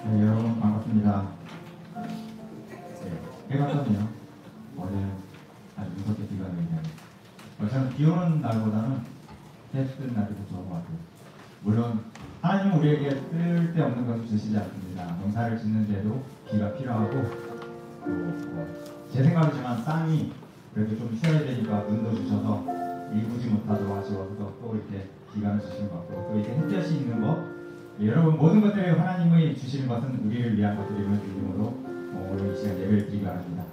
네, 여러분 반갑습니다. 해가 떴네요. 어제 아주 무섭게 비가 내리네요. 저는 비 오는 날보다는 해 뜨는 날이 더 좋은 것 같아요. 물론 하나님은 우리에게 쓸데없는 것을 주시지 않습니다. 농사를 짓는데도 비가 필요하고 또 제 생각이지만 땅이 그래도 좀 쉬어야 되니까 눈도 주셔서 일구지 못하도록 하시고 또 이렇게 기간을 주시는 것 같고 또 이렇게 햇볕이 있는 것 여러분 모든 것들을 하나님이 주시는 것은 우리를 위한 것들임을 믿음으로 오늘 이 시간 예배를 드리기 바랍니다.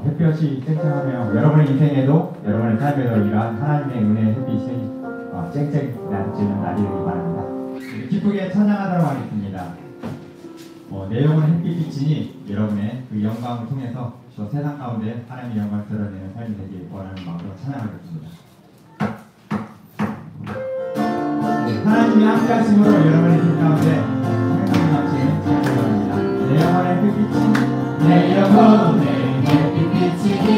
햇볕이 쨍쨍하며 여러분의 인생에도 여러분의 삶에도 이러한 하나님의 은혜의 햇빛이 쨍쨍 나는 날이 되기 바랍니다. 기쁘게 찬양하도록 하겠습니다. 내 영혼의 햇빛 비치니 여러분의 그 영광을 통해서 저 세상 가운데 하나님의 영광을 드러내는 삶이 되길 원하는 마음으로 찬양하겠습니다. 하나님이 함께 하심으로 여러분의 삶 가운데 행복이 넘치는 시간이 바랍니다. 내 영혼의 햇빛이 내 영혼의 햇빛 비치니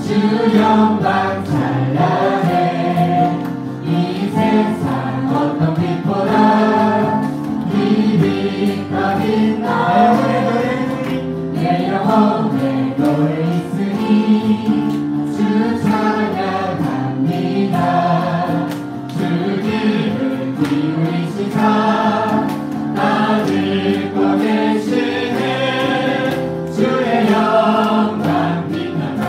주 영광 찬양해 이 세상 어떤 빛보다 이 빛과 빛나 내 영혼의 노래 있으니 주 찬양합니다 주 귀를 기울이시사 나 듣고 계시네 주의 영광 빛나다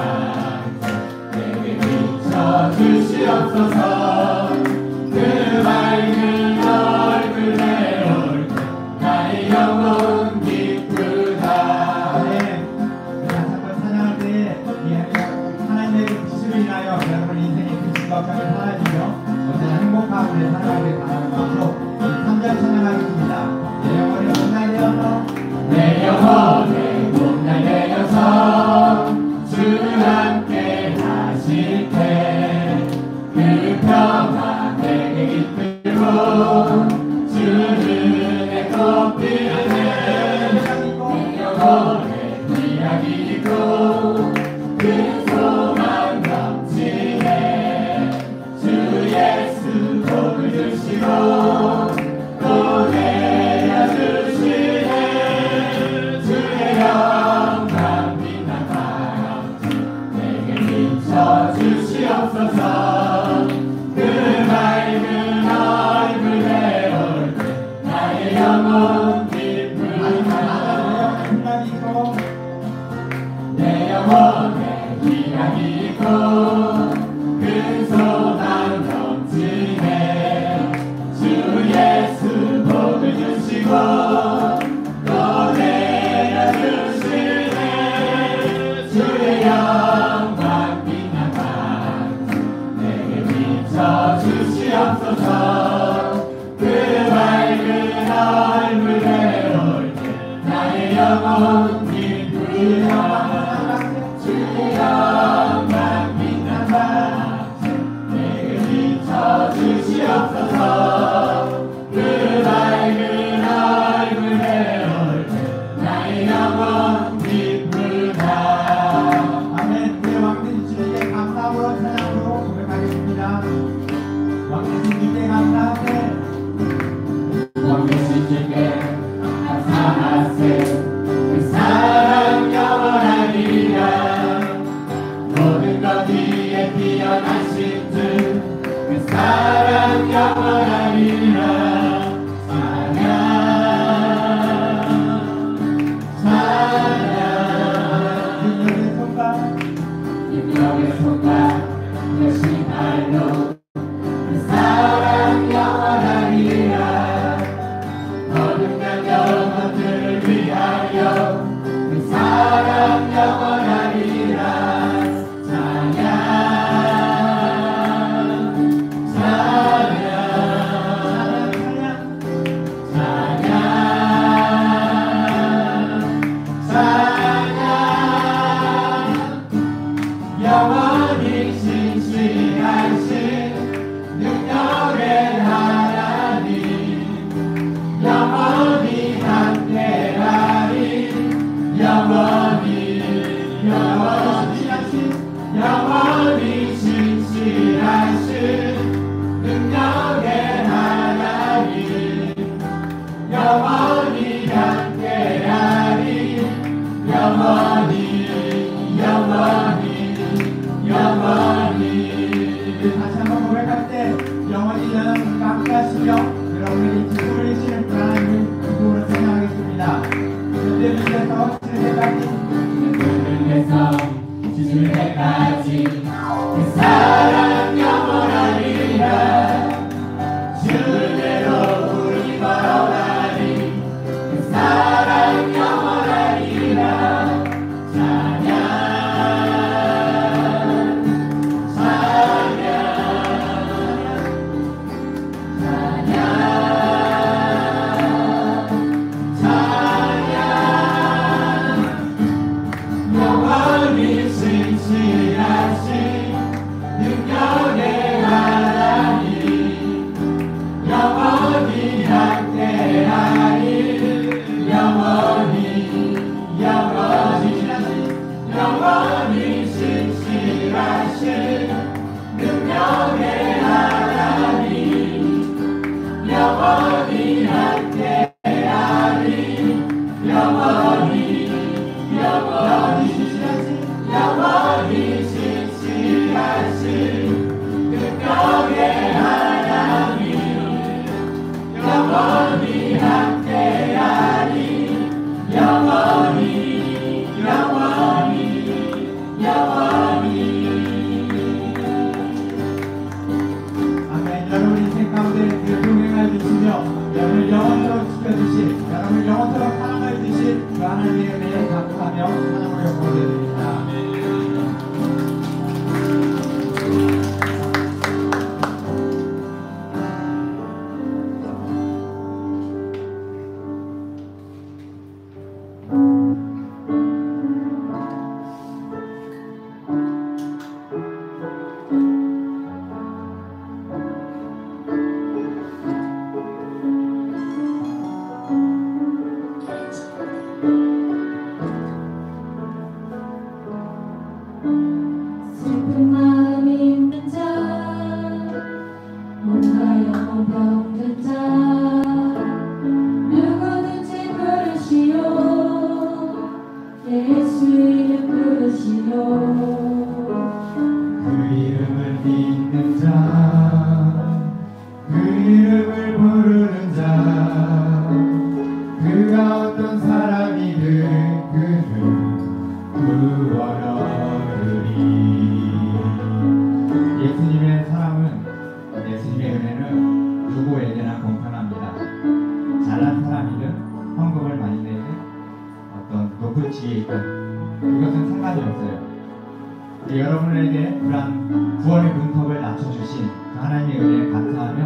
내게 비춰주시옵소서 그 밝은 얼굴 내올 때 나의 영혼 기쁘다. 네, 한번 찬양할 때 하나님의 빛을 인하여 여러분의 인생의 빛이 벅차게 사라지며 언제나 행복하고 찬양하길 바라는 마음으로 3절 찬양하겠습니다. 내 영혼의 못날 되어서 내 영혼의 못날 되어서 주 함께 하실 때 그 평화 내게 깃들고 주는 내 꽃피는 내 영혼의 기약이 있고 그 소망 넘치네 주 예수 복을 주시고 또 내려주시네 주의 영광 빛나다 내게 비춰주시옵소서 그 밝은 얼굴 내어 들으시며 여러분들이 기도를 주시는 하나님을 기도로 생각하겠습니다. 그때를 위해서 주실 때까지 그들을 위해서 주실 때까지 그 사랑 영원하리라. 주대로 우리 걸어가리. 그 사랑 영원하리라. 영원히 신실하신 능력의 하나님, 영원히 함께하리. 영원히 신실하신 능력의 하나님, 영원히 함께하리. 영원히 신실하신 능력의 하나님, 영원히 함께하리. 영원히. 아멘. 여러분 인생 가운데 그 동행해 주시며 여러분을 영원토록 지켜주신, 여러분을 영원토록 사랑해 주신 그 하나님의 은혜에 감사하며 하나님을 영광드립니다. 슬픈 마음 있는 자, 몸과 영혼 병든 자, 누구든지 부르시오. 예수 이름 부르시오. 그 이름을 믿는 자, 그 이름을 부르는 자, 그가 어떤 사람이든 그는 구원하리니. 예수님의 사랑은, 예수님의 은혜는 누구에게나 공평합니다. 잘난 사람이든 헌금을 많이 내든 어떤 높은 지위에 있든 그것은 상관이 없어요. 여러분에게 그러한 구원의 문턱을 낮춰주신 그 하나님의 은혜에 감사하며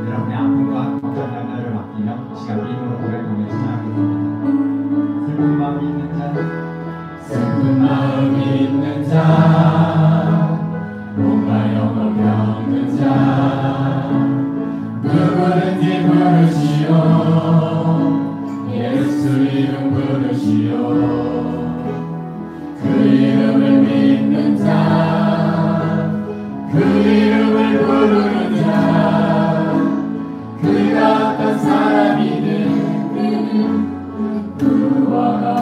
여러분의 아픔과 걱정 연결을 맡기며 이 시간 믿음으로 고백하며 찬양하겠습니다. 슬픈 마음이 있는 자, 슬픈 마음이 있는 자, 몸과 영혼 병든 자, 누구든지 부르시오. 예수 이름 부르시오. 그 이름을 믿는 자, 그 이름을 부르는 자, 그가 어떤 사람이든 그는 구원하리니.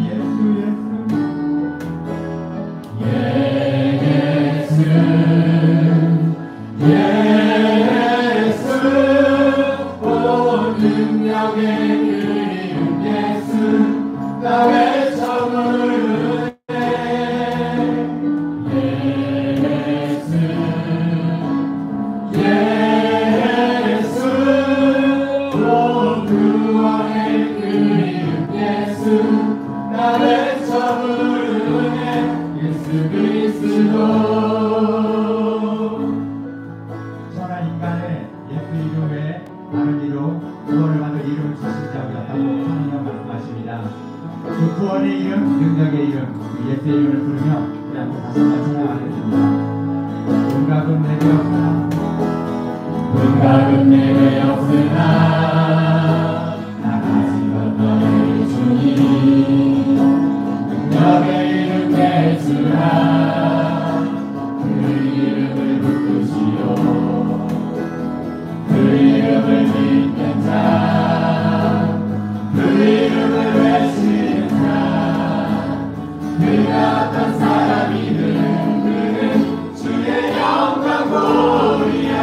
예수, 온 능력의 그 이름 예수, 나 외쳐 부르네. 예수, 온 구원의 그 이름 예수, 나 외쳐 부르네. 예수 그리스도. 천하 인간의 예수 이름 외에 다른 이로 구원을 받을 이름을 주실 자가 없다고 하나님 말씀하십니다. 그 구원의 이름, 능력의 이름, 그 예수의 이름을 부르며 우리 앞에 다시 한번 찬양하겠습니다. 은각은 내게 없으나, 은각은 내게 없으나, 나가지고 너의 주님, 능력의 이름 예수라. 그 이름을 부르시오. 그 이름을 믿는 자, 그 이름을 외치는 자, 그가 어떤 사람이든 그는 주의 영광 보리라.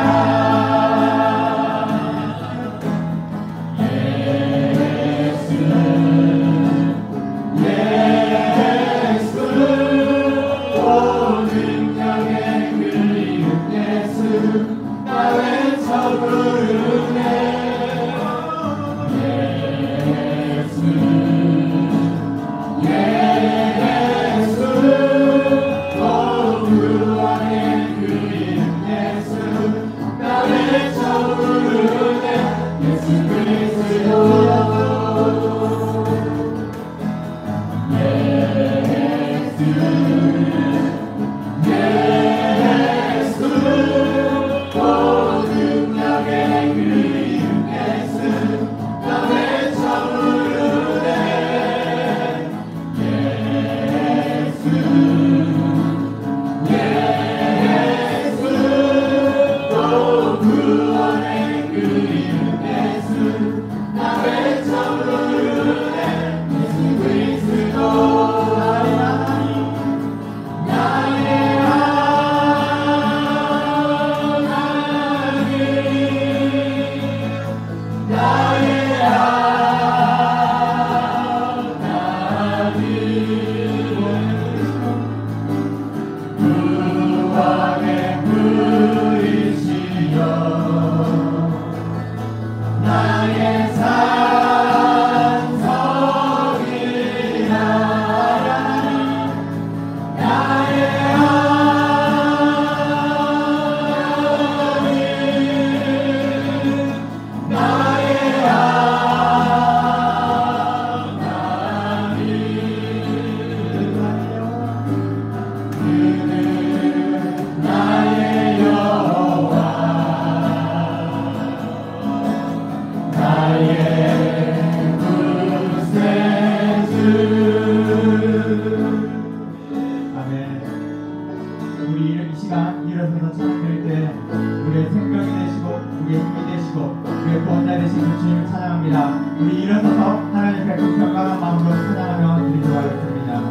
되시고 우리의 구원자 되신 그 주님을 찬양합니다. 우리 일어서서 하나님 백성 평강한 마음으로 찬양하며 드리도록 하겠습니다.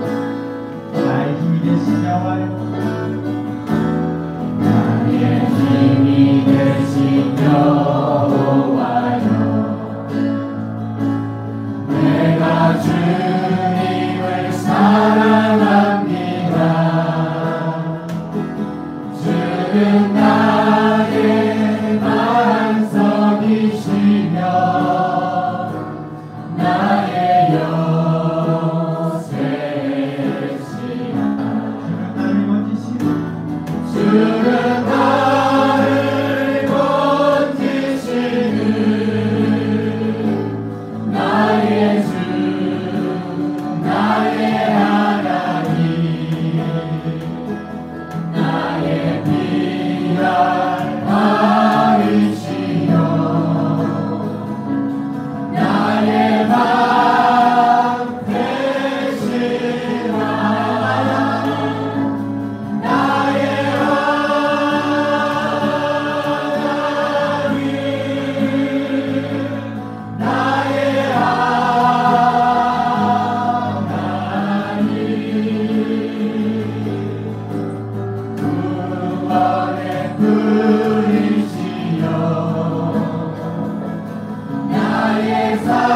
나의 힘이 되신 여호와여, 나의 힘이 되신 여호와여, 내가 주님을 사랑합니다. 주는 나의 반석이시며 나의 요새시라. 주는 나를 건지시는 나의 주, 나의 하나님, 나의 피할 바위시여, 나의 방 되시라. 나의 하나님, 나의 하나님, 구원의 불이시여, 나의 산성이라.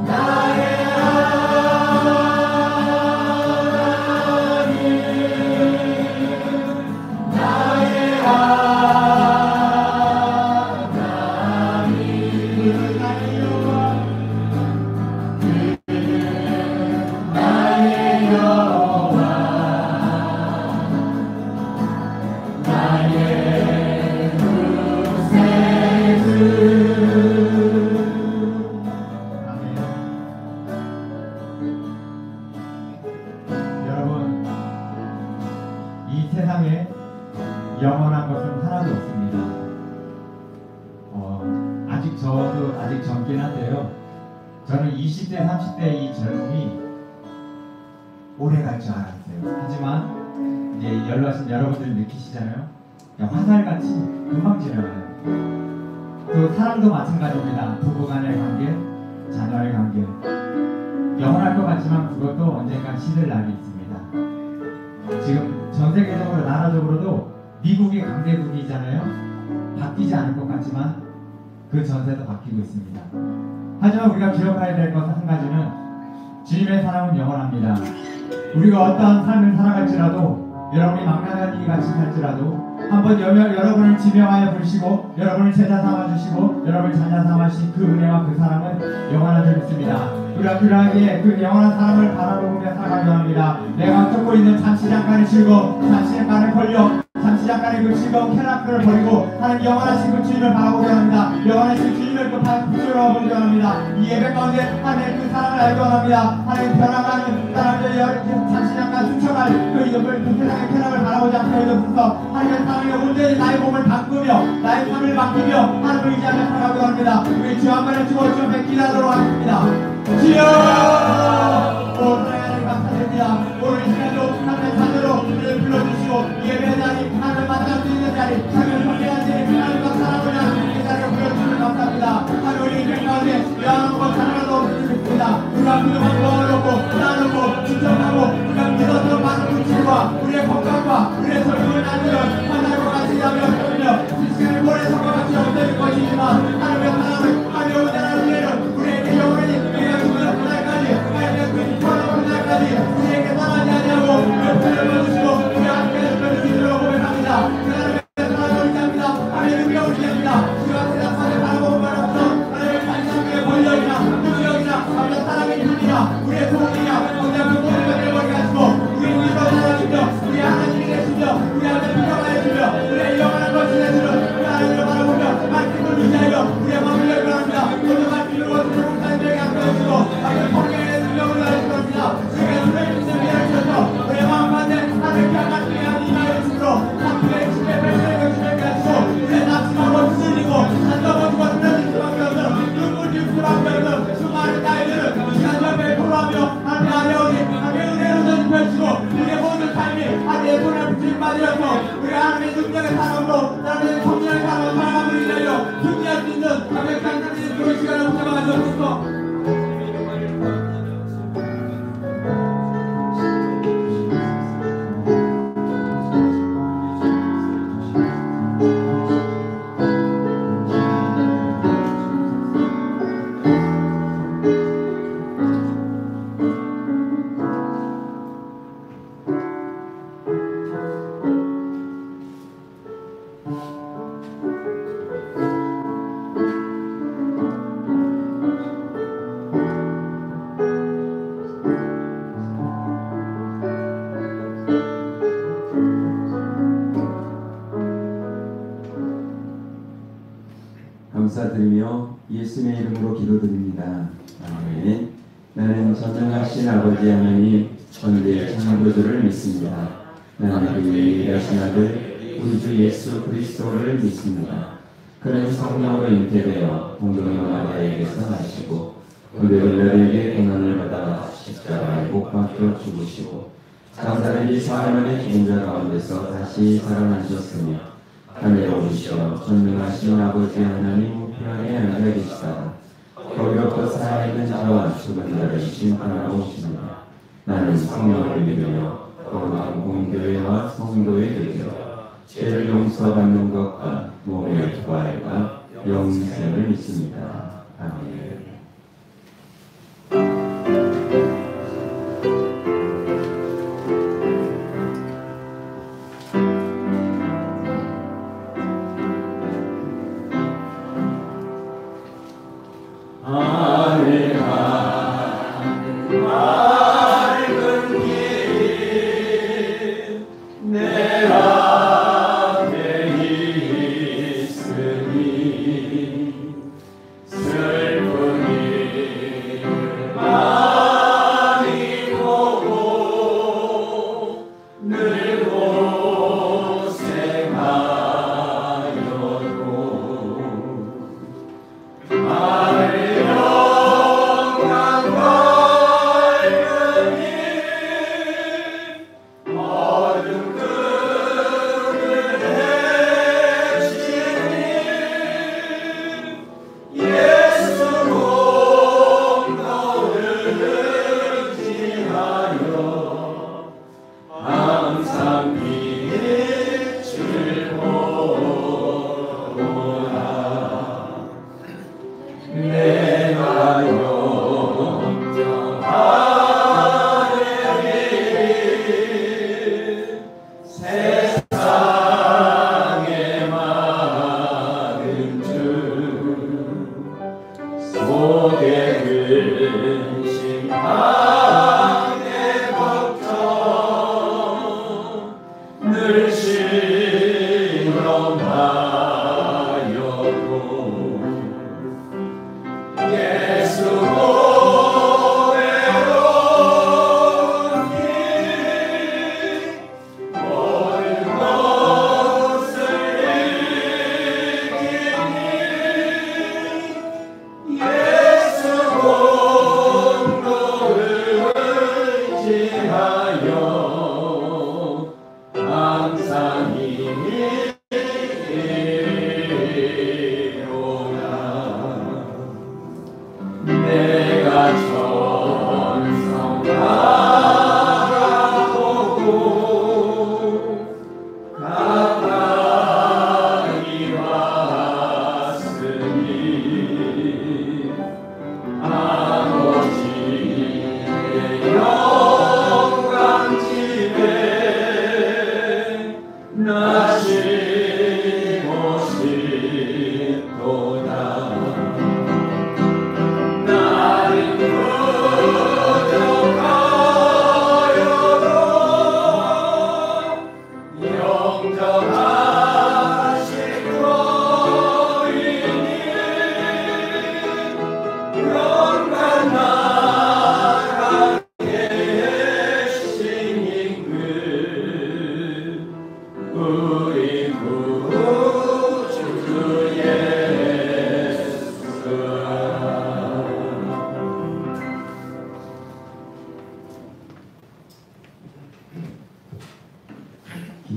나의 하나님, 나의 하나님, 나의 여호와, 나의 구세주. 아멘. 여러분, 이 세상에 영원한 것은 하나도 없습니다. 저도 아직 젊긴 한데요. 저는 20대, 30대 이 젊음이 오래 갈 줄 알았어요. 하지만 이제 연로하신 여러분들 느끼시잖아요. 그냥 화살같이 금방 지나가요. 또 사랑도 마찬가지입니다. 부부간의 관계, 자녀의 관계, 영원할 것 같지만 그것도 언젠가 시들 날이 있습니다. 지금 전 세계적으로 나라적으로도 미국이 강대국이잖아요. 바뀌지 않을 것 같지만 그 전세도 바뀌고 있습니다. 하지만 우리가 기억해야 될 것 한 가지는 주님의 사랑은 영원합니다. 우리가 어떠한 삶을 살아갈지라도, 여러분이 망나니 같이 살지라도 한번 여러분을 지명하여 부르시고 여러분을 제자 삼아주시고 여러분을 자녀 삼으신 그 은혜와 그 사랑은 영원한 줄 믿습니다. 우리가 그러하기에 그 영원한 사랑을 바라보며 살아가려 합니다. 내가 쫓고 있는 잠시 잠깐의 즐거움, 잠시 잠깐의 권력, 잠시 잠깐의 그 즐거운 쾌락들을 버리고 하나님 영원하신 그 주님을 바라보려 합니다. 영원하신 주님을 그 붙들어 보려 합니다. 이 예배 가운데 하나님 그 사랑을 알기 원합니다. 하나님 변화가는 사람들 잠시 잠깐 스쳐갈 그 세상의 쾌락을 바라보지 않게 해주소서. 하나님의 사랑에 온전히 나의 몸을 바꾸며 나의 삶을 맡기며 하나님을 의지하며 살아가기 원합니다. 우리 주 한 번에 주어 주 앞에 기도하도록 하겠습니다. 주여! 오늘 하나님 감사드립니다. 오늘 이 시간도 하나님의 자녀로 우리를 불러주시고 예배의 자리, 하나님을 만날 수 있는 자리, 하나님을 섬기는 자리, 하나님과 사랑을 나누는 이 자리에 불러주시면 감사합니다. 하나님 우리 인생 가운데 영원한 것 하나라도 없을 수 있습니다. 우리가 그동안 모아놓고 나누고 지켜가고 우리가 믿었던 많은 물질과 우리의 건강과 우리의 젊음을 나누면 하나님과 같이 하며 이 시간을 보내서 같이 없애는 것이지만 하나님의 사랑을 하나님의 온전한 은혜를 우리에게 영원히 우리가 죽는 그날까지 하나님의 그 천한 그날까지 우리에게 사랑하지 아니하고 옆에를 보여주시고 우리 함께 해주시는 주님으로 고백합니다. 하나님의 사랑을 의지합니다. 하나님의 능력을 의지합니다. 우리가 세상에 바라보는 말 없어 하나님의 반상의 권력이나 능력이나 하나님의 사랑의 힘이나 우리의 소원이나 언제나 그 모든 것을 내버리게 하시고 우리 위로 살아주시며 우리 하나님이 계시며 우리 하나님의 필요가 해주시며 주님 맞이해서 우리 하나님의 능력의 사랑으로 하나님의 성령의 사랑으로 살아감을 인하여 승리할 수 있는 강력한 하나님의 그런 시간을 붙잡아가지옵소서. 감사드리며 예수님의 이름으로 기도드립니다. 아멘. 나는 전능하신 아버지 하나님 전대 창조주를 믿습니다. 나는 그의 일하신 아들 우리 주 예수 그리스도를 믿습니다. 그는 성령으로 잉태되어 동정녀 마리아에게서 나시고 고대들에게 고난을 받아 십자가에 못 박혀 죽으시고 장사를 사흘 죽은 자 가운데서 다시 살아나셨으며 하늘에 오르시어 전능하신 아버지 하나님 우편에 앉아 계시다가 거기로부터 살아있는 자와 죽은 자를 심판하러 오십니다. 나는 성령을 믿으며 거룩한 공교회와 성도의 교제와 죄를 용서받는 것과 몸의 부활과 영생을 믿습니다. 아멘.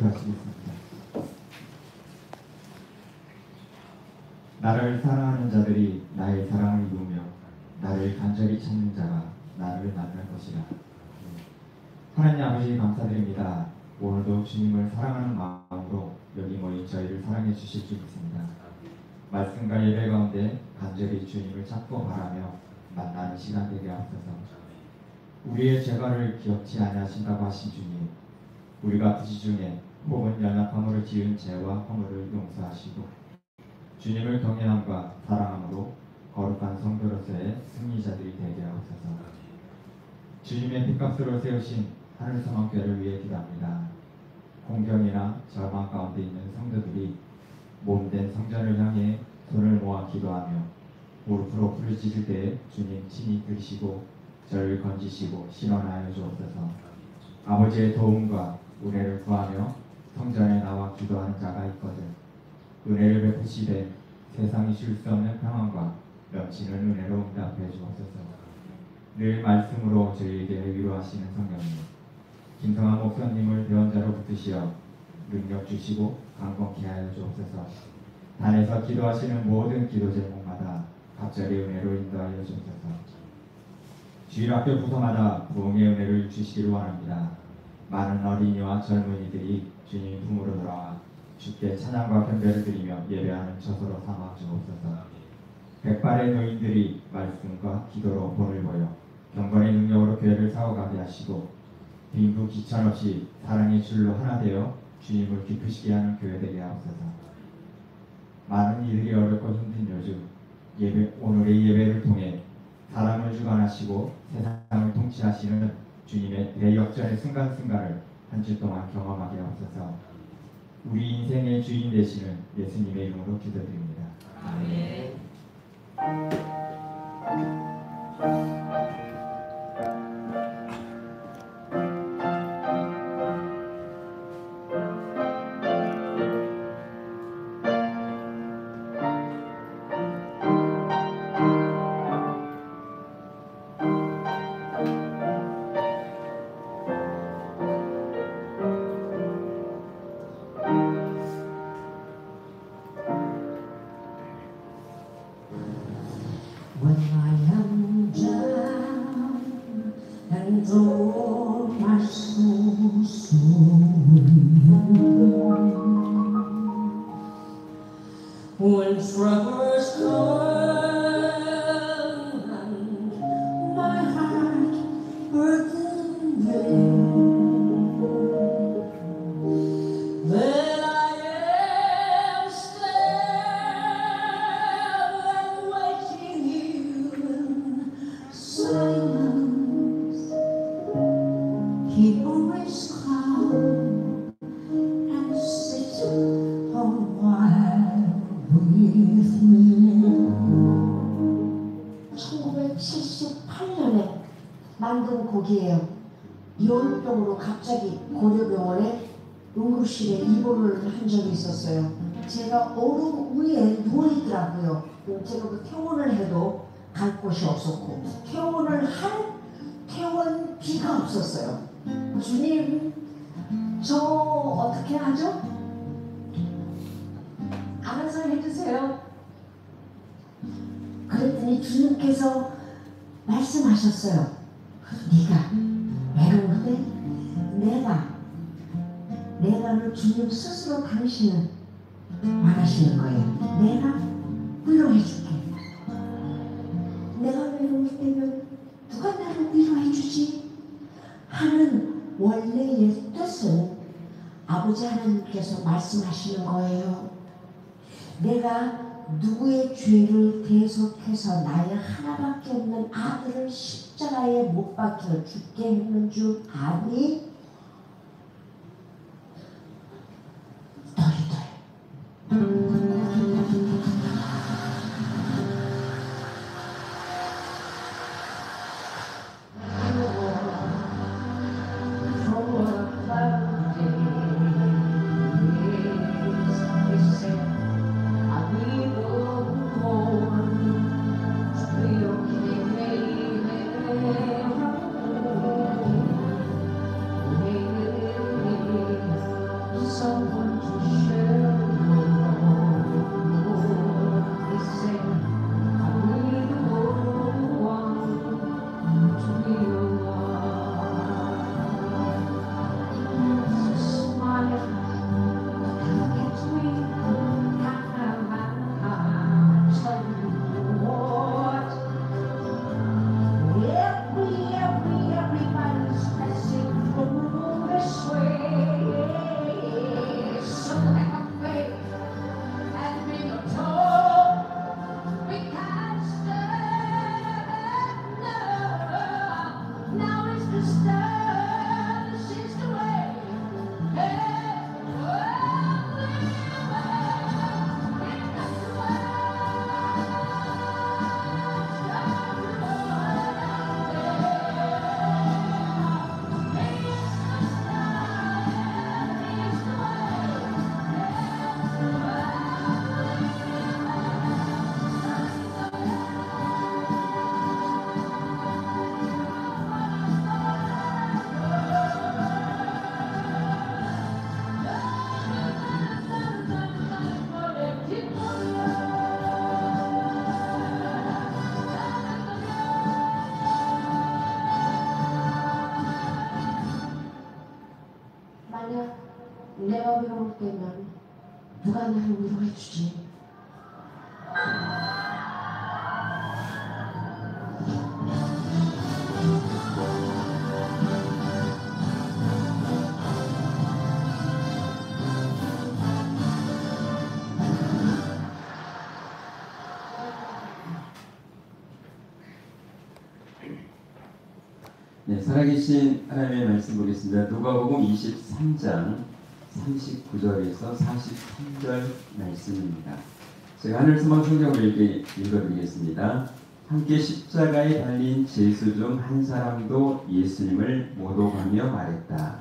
기도하시겠습니다. 나를 사랑하는 자들이 나의 사랑을 이루며 나를 간절히 찾는 자가 나를 만날 것이라. 하나님 아버지 감사드립니다. 오늘도 주님을 사랑하는 마음으로 여기 모인 저희를 사랑해 주실 줄 믿습니다. 말씀과 예배 가운데 간절히 주님을 찾고 바라며 만나는 시간 되게 하옵소서. 우리의 죄가를 기억지 아니하신다고 하신 주님, 우리가 부지 중에 혹은 연약함으로 지은 죄와 허물을 용서하시고 주님을 경외함과 사랑함으로 거룩한 성도로서의 승리자들이 되게 하옵소서. 주님의 핏값으로 세우신 하늘소망교회를 위해 기도합니다. 공경이나 절망 가운데 있는 성도들이 몸된 성전을 향해 손을 모아 기도하며 무릎으로 부르짖을 때에 주님 친히 들으시고 저를 건지시고 신원하여 주옵소서. 아버지의 도움과 은혜를 구하며 성전에 나와 기도하는 자가 있거든 은혜를 베푸시되 세상이 줄 수 없는 평안과 넘치는 은혜로 응답해 주옵소서. 늘 말씀으로 저희에게 위로하시는 성령님, 김성환 목사님을 대원자로 붙드시어 능력 주시고 강건케 하여 주옵소서. 단에서 기도하시는 모든 기도 제목마다 갑자기 은혜로 인도하여 주옵소서. 주일학교 부서마다 부흥의 은혜를 주시기를 원합니다. 많은 어린이와 젊은이들이 주님 품으로 돌아와 주께 찬양과 경배를 드리며 예배하는 처소로 삼아 주옵소서. 백발의 노인들이 말씀과 기도로 본을 보여 경건의 능력으로 교회를 사워가게 하시고 빈부 기천 없이 사랑의 줄로 하나 되어 주님을 기쁘시게 하는 교회 되게 하옵소서. 많은 이들이 어렵고 힘든 요즘 오늘의 예배를 통해 사람을 주관하시고 세상을 통치하시는 주님의 대역전의 순간순간을 한 주 동안 경험하게 하옵소서. 우리 인생의 주인 되시는 예수님의 이름으로 기도드립니다. 아멘. When I am down and all my soul when troubles come and my heart burdened, then I am still and waiting you in silence. Keep always calm and sit a while with me. 1978년에 만든 곡이에요. 이온병으로 갑자기 고려병원에 응급실에 입원을 한 적이 있었어요. 제가 오름 위에 누워있더라고요. 제가 그 퇴원을 해도 갈 곳이 없었고 퇴원비가 없었어요. 주님, 저 어떻게 하죠? 알아서 해주세요. 그랬더니 주님께서 말씀하셨어요. 네가 외로운데 내가 너 주님 스스로 당신을 말하시는 거예요. 내가 위로해줄게. 내가 외로울 때면 누가 나를 위로해주지? 하는 원래의 뜻은 아버지 하나님께서 말씀하시는 거예요. 내가 누구의 죄를 대속해서 나의 하나밖에 없는 아들을 십자가에 못 박혀 죽게 했는 줄 아니? 너희들 So someone to share your love. They say, I need the one to be your wife. So smile, look at me, tell you what. Everybody's passing through this way. So have faith and be told, because now is the start, this is the way. 만약 내가 외로울 때면 누가 나를 위로해 주지? 네, 살아계신 하나님의 말씀 보겠습니다. 누가복음 23장 39절에서 43절 말씀입니다. 제가 하늘소망 성경을 읽어드리겠습니다. 함께 십자가에 달린 제수 중 한 사람도 예수님을 모독하며 말했다.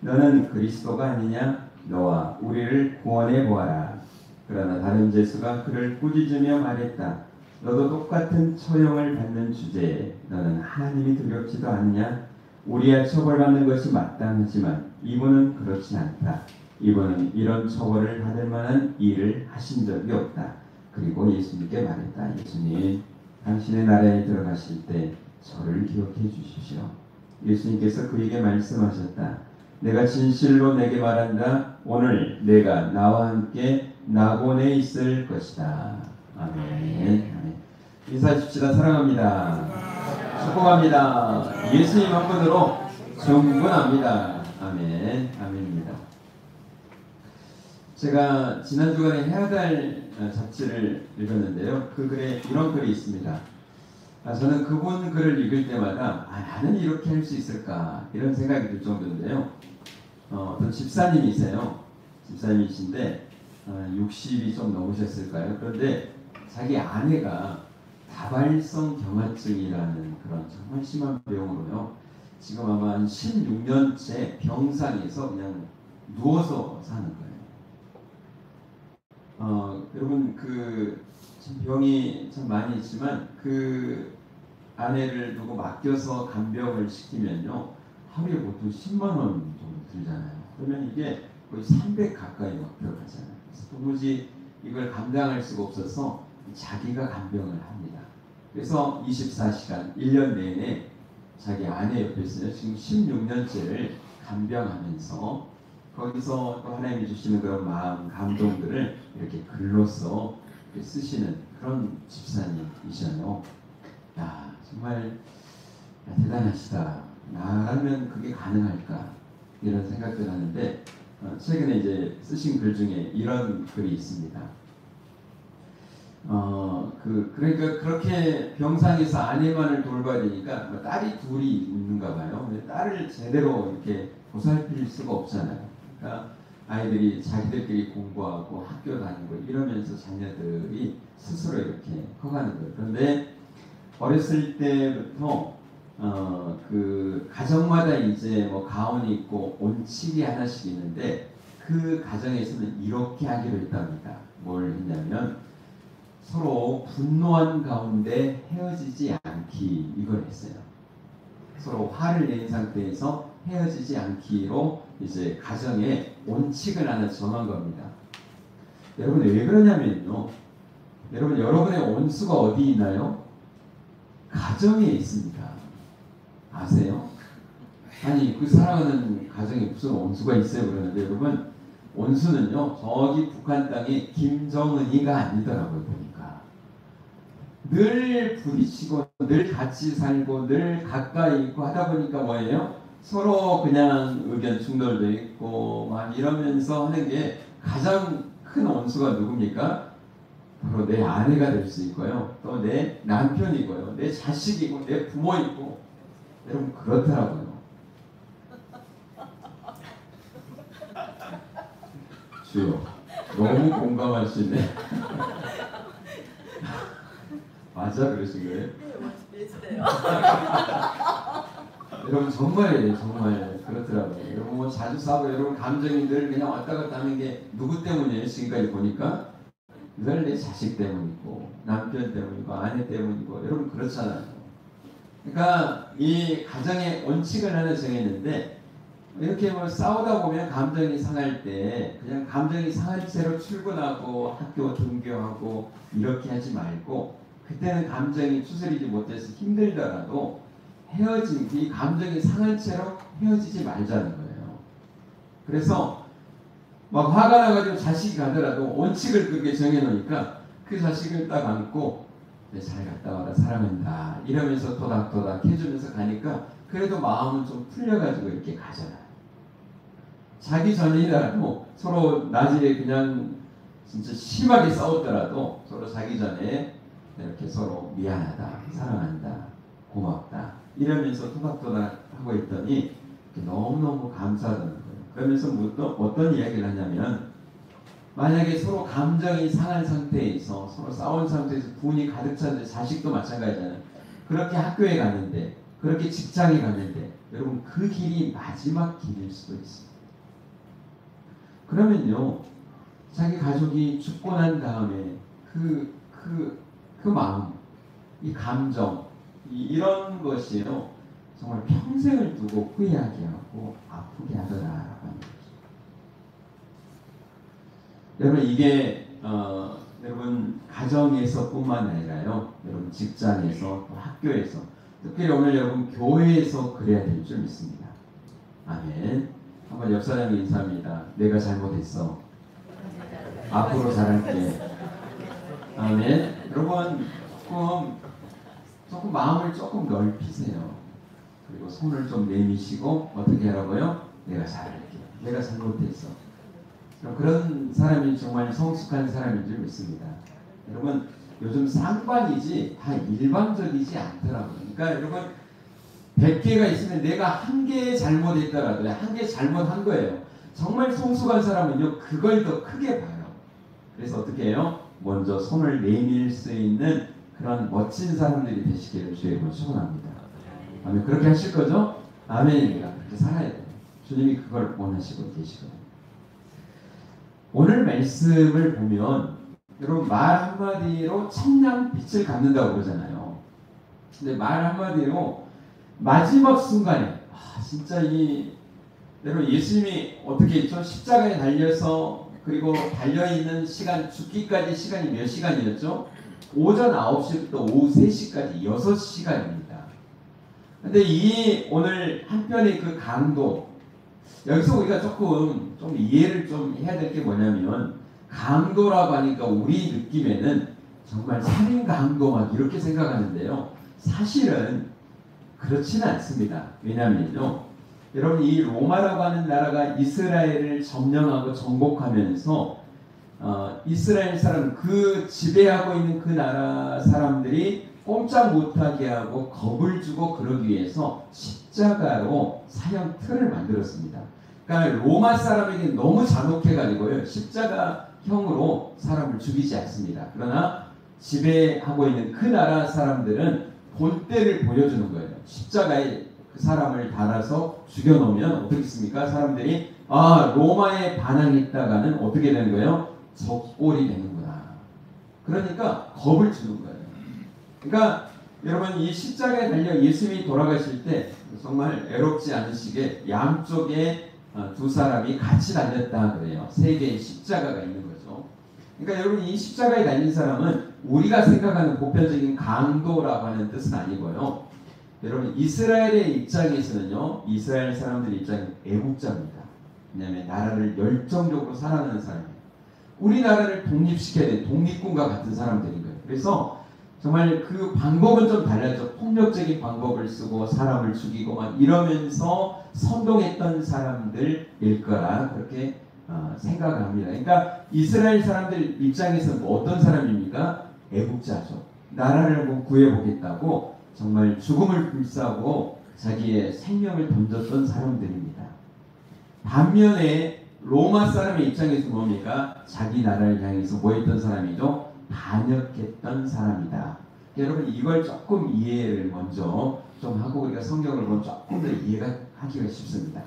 너는 그리스도가 아니냐? 너와 우리를 구원해 보아라. 그러나 다른 제수가 그를 꾸짖으며 말했다. 너도 똑같은 처형을 받는 주제에 너는 하나님이 두렵지도 않느냐? 우리야 처벌받는 것이 마땅하지만 이분은 그렇지 않다. 이분은 이런 처벌을 받을 만한 일을 하신 적이 없다. 그리고 예수님께 말했다. 예수님, 당신의 나라에 들어가실 때 저를 기억해 주십시오. 예수님께서 그에게 말씀하셨다. 내가 진실로 내게 말한다. 오늘 내가 나와 함께 낙원에 있을 것이다. 아멘. 인사하십시다. 사랑합니다. 축복합니다. 예수님 한 분으로 충분합니다. 아멘. 아멘입니다. 제가 지난 주간에 해야 될 잡지를 읽었는데요. 그 글에 이런 글이 있습니다. 저는 그분 글을 읽을 때마다 나는 이렇게 할 수 있을까 이런 생각이 들 정도인데요. 어떤 집사님이세요. 집사님이신데 60이 좀 넘으셨을까요? 그런데 자기 아내가 다발성 경화증이라는 그런 정말 심한 병으로요. 지금 아마 한 16년째 병상에서 그냥 누워서 사는 거예요. 여러분 참 병이 참 많이 있지만 그 아내를 두고 맡겨서 간병을 시키면요 하루에 보통 10만 원 정도 들잖아요. 그러면 이게 거의 300 가까이 막 들어가잖아요. 그래서 도무지 이걸 감당할 수가 없어서 자기가 간병을 합니다. 그래서 24시간 1년 내내 자기 아내 옆에서 지금 16년째를 간병하면서 거기서 또 하나님이 주시는 그런 마음, 감동들을 이렇게 글로써 이렇게 쓰시는 그런 집사님이셔요. 야, 정말 대단하시다. 나라면 그게 가능할까? 이런 생각들 하는데 최근에 이제 쓰신 글 중에 이런 글이 있습니다. 그러니까 그렇게 병상에서 아내만을 돌봐야 되니까 딸이 둘이 있는가 봐요. 근데 딸을 제대로 이렇게 보살필 수가 없잖아요. 그러니까 아이들이 자기들끼리 공부하고 학교 다니고 이러면서 자녀들이 스스로 이렇게 커가는 거예요. 그런데 어렸을 때부터 그 가정마다 이제 뭐 가훈이 있고 온칙이 하나씩 있는데 그 가정에서는 이렇게 하기로 했답니다. 뭘 했냐면 서로 분노한 가운데 헤어지지 않기 이걸 했어요. 서로 화를 낸 상태에서 헤어지지 않기로 이제 가정에 원칙을 하나 정한 겁니다. 여러분 왜 그러냐면요. 여러분 여러분의 원수가 어디 있나요? 가정에 있습니다. 아세요? 아니 그 사랑하는 가정에 무슨 원수가 있어요 그러는데 여러분 원수는요 저기 북한 땅에 김정은이가 아니더라고요 보니까. 늘 부딪히고 늘 같이 살고 늘 가까이 있고 하다 보니까 뭐예요? 서로 그냥 의견 충돌도 있고 막 이러면서 하는 게 가장 큰 원수가 누굽니까? 바로 내 아내가 될 수 있고요. 또 내 남편이고요. 내 자식이고 내 부모이고 여러분 그렇더라고요. 주요 너무 공감하시네. 맞아 그러신 거예요? 여러분 정말 그렇더라고요. 여러분 뭐 자주 싸우고 여러분 감정이 늘 그냥 왔다 갔다 하는 게 누구 때문이에요? 지금까지 보니까 늘 내 자식 때문이고 남편 때문이고 아내 때문이고 여러분 그렇잖아요. 그러니까 이 가정의 원칙을 하나 정했는데 이렇게 뭐 싸우다 보면 감정이 상할 때 그냥 감정이 상할 채로 출근하고 학교 등교하고 이렇게 하지 말고 그때는 감정이 추스리지 못해서 힘들더라도 헤어진 이 감정이 상한 채로 헤어지지 말자는 거예요. 그래서 막 화가 나가지고 자식이 가더라도 원칙을 그렇게 정해놓으니까 그 자식을 딱 안고 잘 갔다 와라 사랑한다 이러면서 토닥토닥 해주면서 가니까 그래도 마음은 좀 풀려가지고 이렇게 가잖아요. 자기 전이라도 서로 낮에 그냥 진짜 심하게 싸웠더라도 서로 자기 전에 이렇게 서로 미안하다 사랑한다 고맙다 이러면서 토닥토닥 하고 있더니 너무너무 감사하다는 거예요. 그러면서 어떤 이야기를 하냐면 만약에 서로 감정이 상한 상태에서 서로 싸운 상태에서 분이 가득 찼는데 자식도 마찬가지잖아요. 그렇게 학교에 갔는데 그렇게 직장에 갔는데 여러분 그 길이 마지막 길일 수도 있어요. 그러면요 자기 가족이 죽고 난 다음에 그 마음 이 감정 이런 것이요 정말 평생을 두고 후회하게 하고 아프게 하더라라고 하는 거죠. 여러분 이게 여러분 가정에서뿐만 아니라요 여러분 직장에서 또 학교에서 특히 오늘 여러분 교회에서 그래야 될 줄 믿습니다. 아멘. 한번 옆 사람이 인사합니다. 내가 잘못했어. 앞으로 잘할게. 아멘. 여러분 조금 마음을 조금 넓히세요. 그리고 손을 좀 내미시고 어떻게 하라고요? 내가 잘할게. 내가 잘못했어. 그런 사람이 정말 성숙한 사람인 줄 믿습니다. 여러분 요즘 쌍방이지 다 일방적이지 않더라고요. 그러니까 여러분 100개가 있으면 내가 한 개 잘못했더라도 한 개 잘못한 거예요. 정말 성숙한 사람은요 그걸 더 크게 봐요. 그래서 어떻게 해요? 먼저 손을 내밀 수 있는 그런 멋진 사람들이 되시기를 주의 이름으로 축원합니다. 아멘. 그렇게 하실 거죠? 아멘입니다. 그렇게 살아야 돼요. 주님이 그걸 원하시고 계시거든요. 오늘 말씀을 보면 여러분 말 한마디로 천냥 빛을 갚는다고 그러잖아요. 근데 말 한마디로 마지막 순간에 진짜 여러분 예수님이 어떻게 했죠? 십자가에 달려서 그리고 달려있는 시간 죽기까지 시간이 몇 시간이었죠? 오전 9시부터 오후 3시까지 6시간입니다. 근데 오늘 한편의 그 강도 여기서 우리가 조금 좀 이해를 좀 해야 될 게 뭐냐면 강도라고 하니까 우리 느낌에는 정말 살인 강도 막 이렇게 생각하는데요. 사실은 그렇지는 않습니다. 왜냐면요. 여러분 이 로마라고 하는 나라가 이스라엘을 점령하고 정복하면서 이스라엘 사람 그 지배하고 있는 그 나라 사람들이 꼼짝 못하게 하고 겁을 주고 그러기 위해서 십자가로 사형 틀을 만들었습니다. 그러니까 로마 사람에게 너무 잔혹해가지고요 십자가형으로 사람을 죽이지 않습니다. 그러나 지배하고 있는 그 나라 사람들은 본때를 보여주는 거예요. 십자가에 그 사람을 달아서 죽여놓으면 어떻게 했습니까? 사람들이 로마에 반항했다가는 어떻게 되는 거예요? 적골이 되는구나. 그러니까 겁을 주는 거예요. 그러니까 여러분 이 십자가에 달려 예수님이 돌아가실 때 정말 애롭지 않으시게 양쪽에 두 사람이 같이 달렸다 그래요. 세 개의 십자가가 있는 거죠. 그러니까 여러분 이 십자가에 달린 사람은 우리가 생각하는 보편적인 강도라고 하는 뜻은 아니고요. 여러분 이스라엘의 입장에서는요, 이스라엘 사람들의 입장은 애국자입니다. 왜냐하면 나라를 열정적으로 사랑하는 사람이에요. 우리나라를 독립시켜야 되는 독립군과 같은 사람들인 거예요. 그래서 정말 그 방법은 좀 달랐죠. 폭력적인 방법을 쓰고 사람을 죽이고 막 이러면서 선동했던 사람들일 거라 그렇게 생각을 합니다. 그러니까 이스라엘 사람들 입장에서는 뭐 어떤 사람입니까? 애국자죠. 나라를 한번 구해보겠다고 정말 죽음을 불사하고 자기의 생명을 던졌던 사람들입니다. 반면에 로마 사람의 입장에서 뭡니까? 자기 나라를 향해서 뭐 했던 사람이죠? 반역했던 사람이다. 여러분 이걸 조금 이해를 먼저 좀 하고 우리가 성경을 보면 조금 더 이해가 하기가 쉽습니다.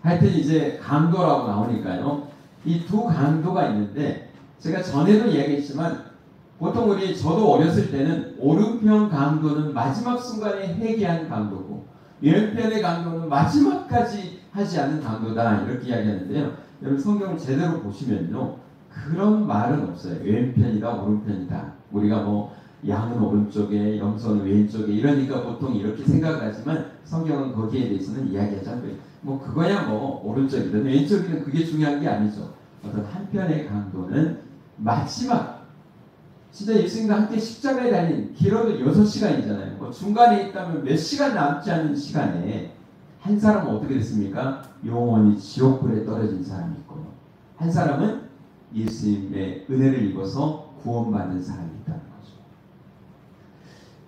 하여튼 이제 강도라고 나오니까요. 이 두 강도가 있는데 제가 전에도 이야기했지만 보통 저도 어렸을 때는 오른편 강도는 마지막 순간에 회개한 강도고 왼편의 강도는 마지막까지 하지 않은 강도다 이렇게 이야기하는데요. 여러분 성경을 제대로 보시면요. 그런 말은 없어요. 왼편이다 오른편이다. 우리가 뭐 양은 오른쪽에 염소는 왼쪽에 이러니까 보통 이렇게 생각하지만 성경은 거기에 대해서는 이야기하지 않고요. 뭐 그거야 뭐 오른쪽이든 왼쪽이든 그게 중요한 게 아니죠. 어떤 한편의 강도는 마지막 진짜 예수님과 함께 십자가에 달린 길어도 6시간이잖아요. 뭐 중간에 있다면 몇 시간 남지 않은 시간에 한 사람은 어떻게 됐습니까? 영원히 지옥불에 떨어진 사람이 있고요. 한 사람은 예수님의 은혜를 입어서 구원받는 사람이 있다는 거죠.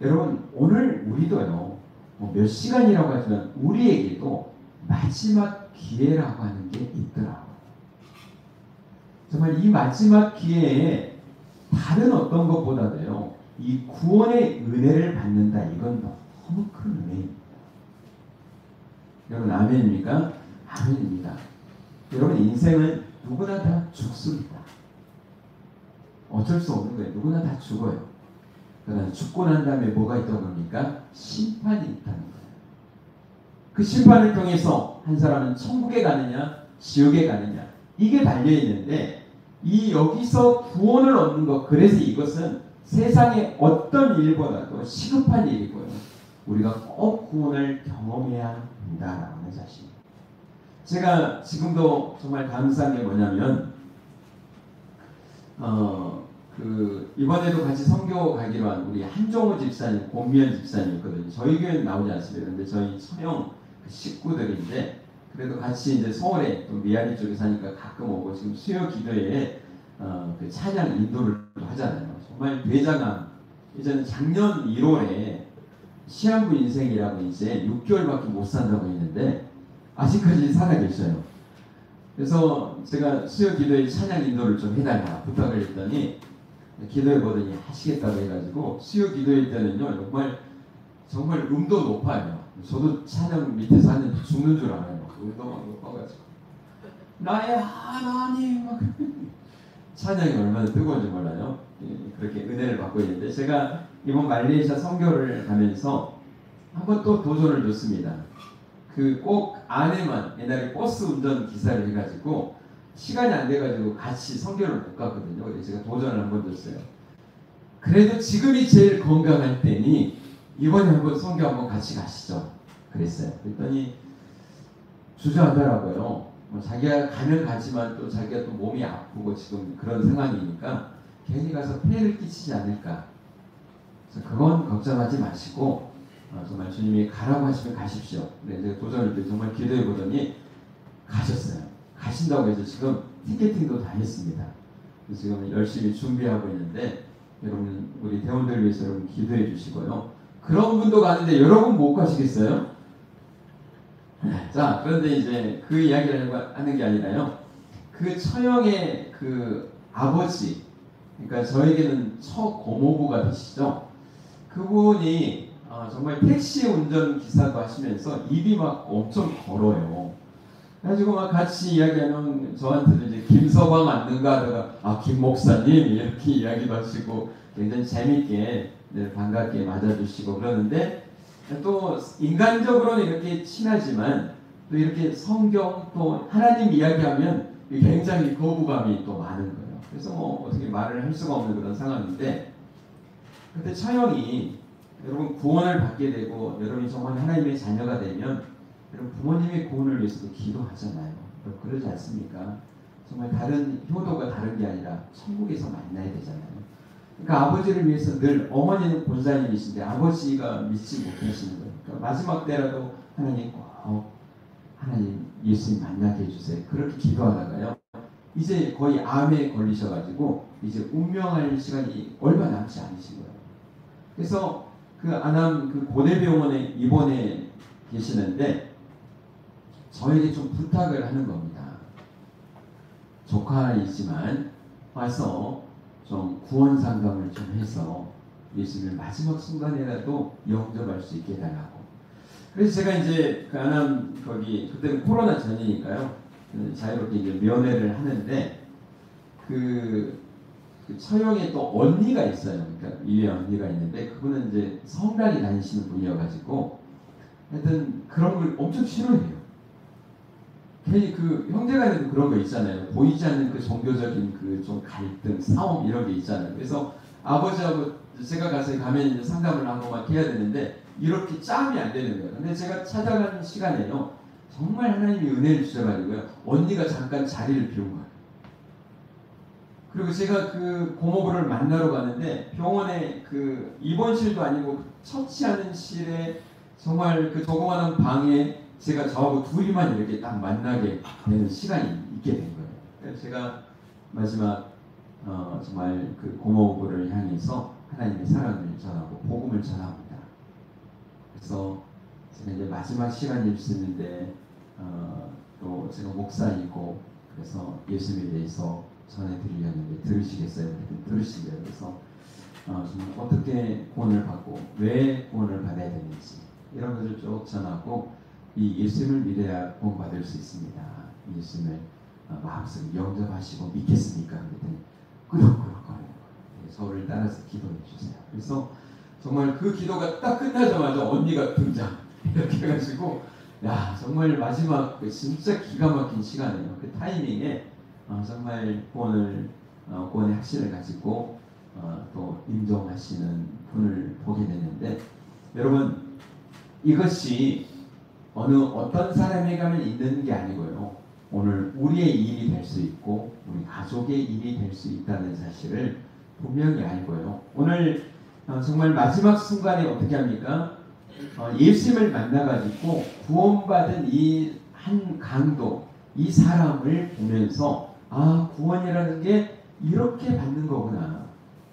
여러분 오늘 우리도요. 뭐 몇 시간이라고 하지만 우리에게도 마지막 기회라고 하는 게 있더라고요. 정말 이 마지막 기회에 다른 어떤 것보다도요. 이 구원의 은혜를 받는다. 이건 너무 큰 은혜입니다. 여러분 아멘입니까? 아멘입니다. 여러분 인생은 누구나 다 죽습니다. 어쩔 수 없는 거예요. 누구나 다 죽어요. 그러나 죽고 난 다음에 뭐가 있다고 합니까? 심판이 있다는 거예요. 그 심판을 통해서 한 사람은 천국에 가느냐 지옥에 가느냐 이게 달려있는데 이 여기서 구원을 얻는 것 그래서 이것은 세상의 어떤 일보다도 시급한 일이고요. 우리가 꼭 구원을 경험해야 한다라고 하는 사실. 제가 지금도 정말 감사한 게 뭐냐면 이번에도 같이 선교 가기로 한 우리 한종호 집사님, 권미연 집사님 있거든요. 저희 교회는 나오지 않습니다. 근데 저희 처형 식구들인데 그래도 같이 이제 서울에 또 미아리 쪽에 사니까 가끔 오고 지금 수요 기도에 그 찬양 인도를 하잖아요. 정말 대장암 이제는 작년 1월에 시한부 인생이라고 이제 6개월밖에 못 산다고 했는데 아직까지 살아계셔요. 그래서 제가 수요 기도에 찬양 인도를 좀 해달라 부탁을 했더니 기도해 보더니 하시겠다고 해가지고 수요 기도일 때는요 정말 음도 높아요. 저도 찬양 밑에서 하는데 죽는 줄 알아요. 음도 막 높아가지고 나의 하나님 막 찬양이 얼마나 뜨거운지 몰라요. 그렇게 은혜를 받고 있는데 제가 이번 말레이시아 선교를 가면서 한번 또 도전을 줬습니다. 그 꼭 아내만 옛날에 버스 운전 기사를 해가지고 시간이 안 돼가지고 같이 선교를 못 갔거든요. 그래서 제가 도전을 한번 줬어요. 그래도 지금이 제일 건강할 때니 이번에 한번 선교 한번 같이 가시죠. 그랬어요. 그랬더니 주저하더라고요. 자기가 가면 가지만 또 자기가 또 몸이 아프고 지금 그런 상황이니까 괜히 가서 폐해를 끼치지 않을까. 그래서 그건 걱정하지 마시고 정말 주님이 가라고 하시면 가십시오. 근데 제가 도전을 때 정말 기도해 보더니 가셨어요. 가신다고 해서 지금 티켓팅도 다 했습니다. 그래서 지금 열심히 준비하고 있는데 여러분 우리 대원들 위해서 여러분 기도해 주시고요. 그런 분도 가는데 여러분 못 가시겠어요? 자 그런데 이제 그 이야기를 하는 게 아니라요. 그 처형의 그 아버지 그러니까 저에게는 처고모부가 되시죠. 그분이 정말 택시 운전 기사도 하시면서 입이 막 엄청 걸어요. 그래가지고 막 같이 이야기하면 저한테도 이제 김서방 맞는가 하다가 김 목사님 이렇게 이야기도 하시고 굉장히 재밌게 늘 반갑게 맞아주시고 그러는데 또 인간적으로는 이렇게 친하지만 또 이렇게 성경 또 하나님 이야기하면 굉장히 거부감이 또 많은 거예요. 그래서 뭐 어떻게 말을 할 수가 없는 그런 상황인데 그때 처형이 여러분 구원을 받게 되고 여러분이 정말 하나님의 자녀가 되면 여러분 부모님의 구원을 위해서도 기도하잖아요. 그러지 않습니까? 정말 다른 효도가 다른 게 아니라 천국에서 만나야 되잖아요. 그러니까 아버지를 위해서 늘 어머니는 본사님이신데 아버지가 믿지 못하시는 거예요. 그러니까 마지막 때라도 하나님 하나님 예수님 만나게 해주세요. 그렇게 기도하다가요. 이제 거의 암에 걸리셔가지고 이제 운명할 시간이 얼마 남지 않으신 거예요. 그래서 그 안암 그 고대병원에 입원해 계시는데 저에게 좀 부탁을 하는 겁니다. 조카이지만 와서 좀 구원 상담을 좀 해서 예수님을 마지막 순간에라도 영접할 수 있게 해달라고. 그래서 제가 이제 그 안암 거기 그때는 코로나 전이니까요. 자유롭게 이제 면회를 하는데 그 처형에 또 언니가 있어요. 그러니까 위에 언니가 있는데 그분은 이제 성당에 다니시는 분이어가지고 하여튼 그런 걸 엄청 싫어해요. 괜히 그 형제간에도 그런 거 있잖아요. 보이지 않는 그 종교적인 그 좀 갈등, 싸움 이런 게 있잖아요. 그래서 아버지하고 제가 가면 이제 상담을 하고 막 해야 되는데 이렇게 짬이 안 되는 거예요. 근데 제가 찾아가는 시간에요. 정말 하나님이 은혜를 주셔가지고요. 언니가 잠깐 자리를 비운 거예요. 그리고 제가 그 고모부를 만나러 가는데 병원에 그 입원실도 아니고 처치하는 실에 정말 그 조그마한 방에 제가 저하고 둘이만 이렇게 딱 만나게 되는 시간이 있게 된 거예요. 그래서 제가 마지막 정말 그 고모부를 향해서 하나님의 사랑을 전하고 복음을 전합니다. 그래서 제가 이제 마지막 시간일 수 있는데 또 제가 목사이고 그래서 예수님에 대해서 전해드리려는데 들으시겠어요? 들으시게요. 그래서 정말 어떻게 구원을 받고 왜 구원을 받아야 되는지 이런 것을 쭉 전하고 이 예수님을 믿어야 구원받을 수 있습니다. 예수님을 마음속에 영접하시고 믿겠습니까? 그랬더니 끄덕끄덕거려요. 저를 따라서 기도해 주세요. 그래서 정말 그 기도가 딱 끝나자마자 언니가 등장 이렇게 해가지고 야 정말 마지막 진짜 기가 막힌 시간이에요. 그 타이밍에 정말 구원의 확신을 가지고 또 인정하시는 분을 보게 되는데 여러분 이것이 어떤 사람에게만 있는 게 아니고요. 오늘 우리의 일이 될 수 있고 우리 가족의 일이 될 수 있다는 사실을 분명히 알고요. 오늘 정말 마지막 순간에 어떻게 합니까? 예수님을 만나가지고 구원받은 이 한 강도 이 사람을 보면서 구원이라는 게 이렇게 받는 거구나.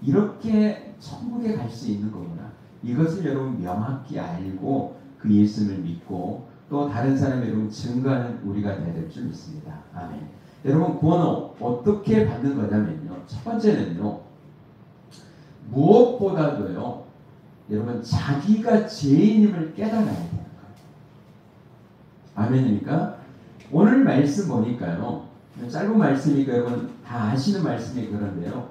이렇게 천국에 갈 수 있는 거구나. 이것을 여러분 명확히 알고 그 예수님을 믿고 또 다른 사람에게 증거하는 우리가 되어야 될 줄 믿습니다. 아멘. 여러분 구원은 어떻게 받는 거냐면요. 첫 번째는요. 무엇보다도요. 여러분 자기가 죄인임을 깨달아야 되는 거예요. 아멘입니까? 오늘 말씀 보니까요. 짧은 말씀이니까 여러분 다 아시는 말씀이 그런데요.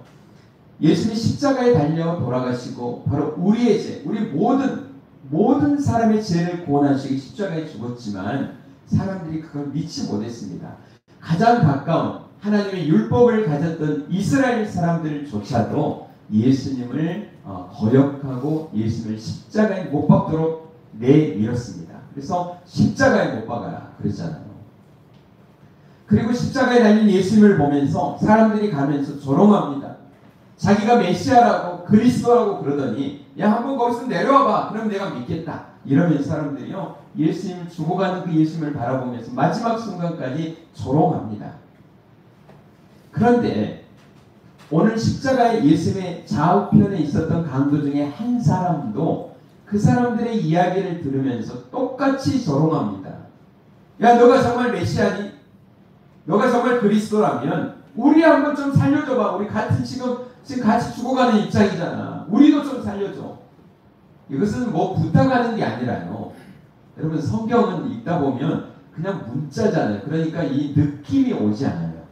예수님이 십자가에 달려 돌아가시고 바로 우리의 죄, 우리 모든 사람의 죄를 구원하시기 십자가에 죽었지만 사람들이 그걸 믿지 못했습니다. 가장 가까운 하나님의 율법을 가졌던 이스라엘 사람들조차도 예수님을 거역하고 예수님을 십자가에 못 박도록 내밀었습니다. 그래서 십자가에 못 박아라 그랬잖아요. 그리고 십자가에 달린 예수님을 보면서 사람들이 가면서 조롱합니다. 자기가 메시아라고 그리스도라고 그러더니 야 한번 거기서 내려와봐 그럼 내가 믿겠다 이러면서 사람들이요 예수님을 죽어가는 그 예수님을 바라보면서 마지막 순간까지 조롱합니다. 그런데 오늘 십자가의 예수님의 좌우편에 있었던 강도 중에 한 사람도 그 사람들의 이야기를 들으면서 똑같이 조롱합니다. 야 너가 정말 메시아니? 너가 정말 그리스도라면 우리 한번 좀 살려줘봐. 우리 지금 같이 죽어가는 입장이잖아. 우리도 좀 살려줘. 이것은 뭐 부탁하는 게 아니라요. 여러분 성경은 읽다 보면 그냥 문자잖아요. 그러니까 이 느낌이 오지 않아요.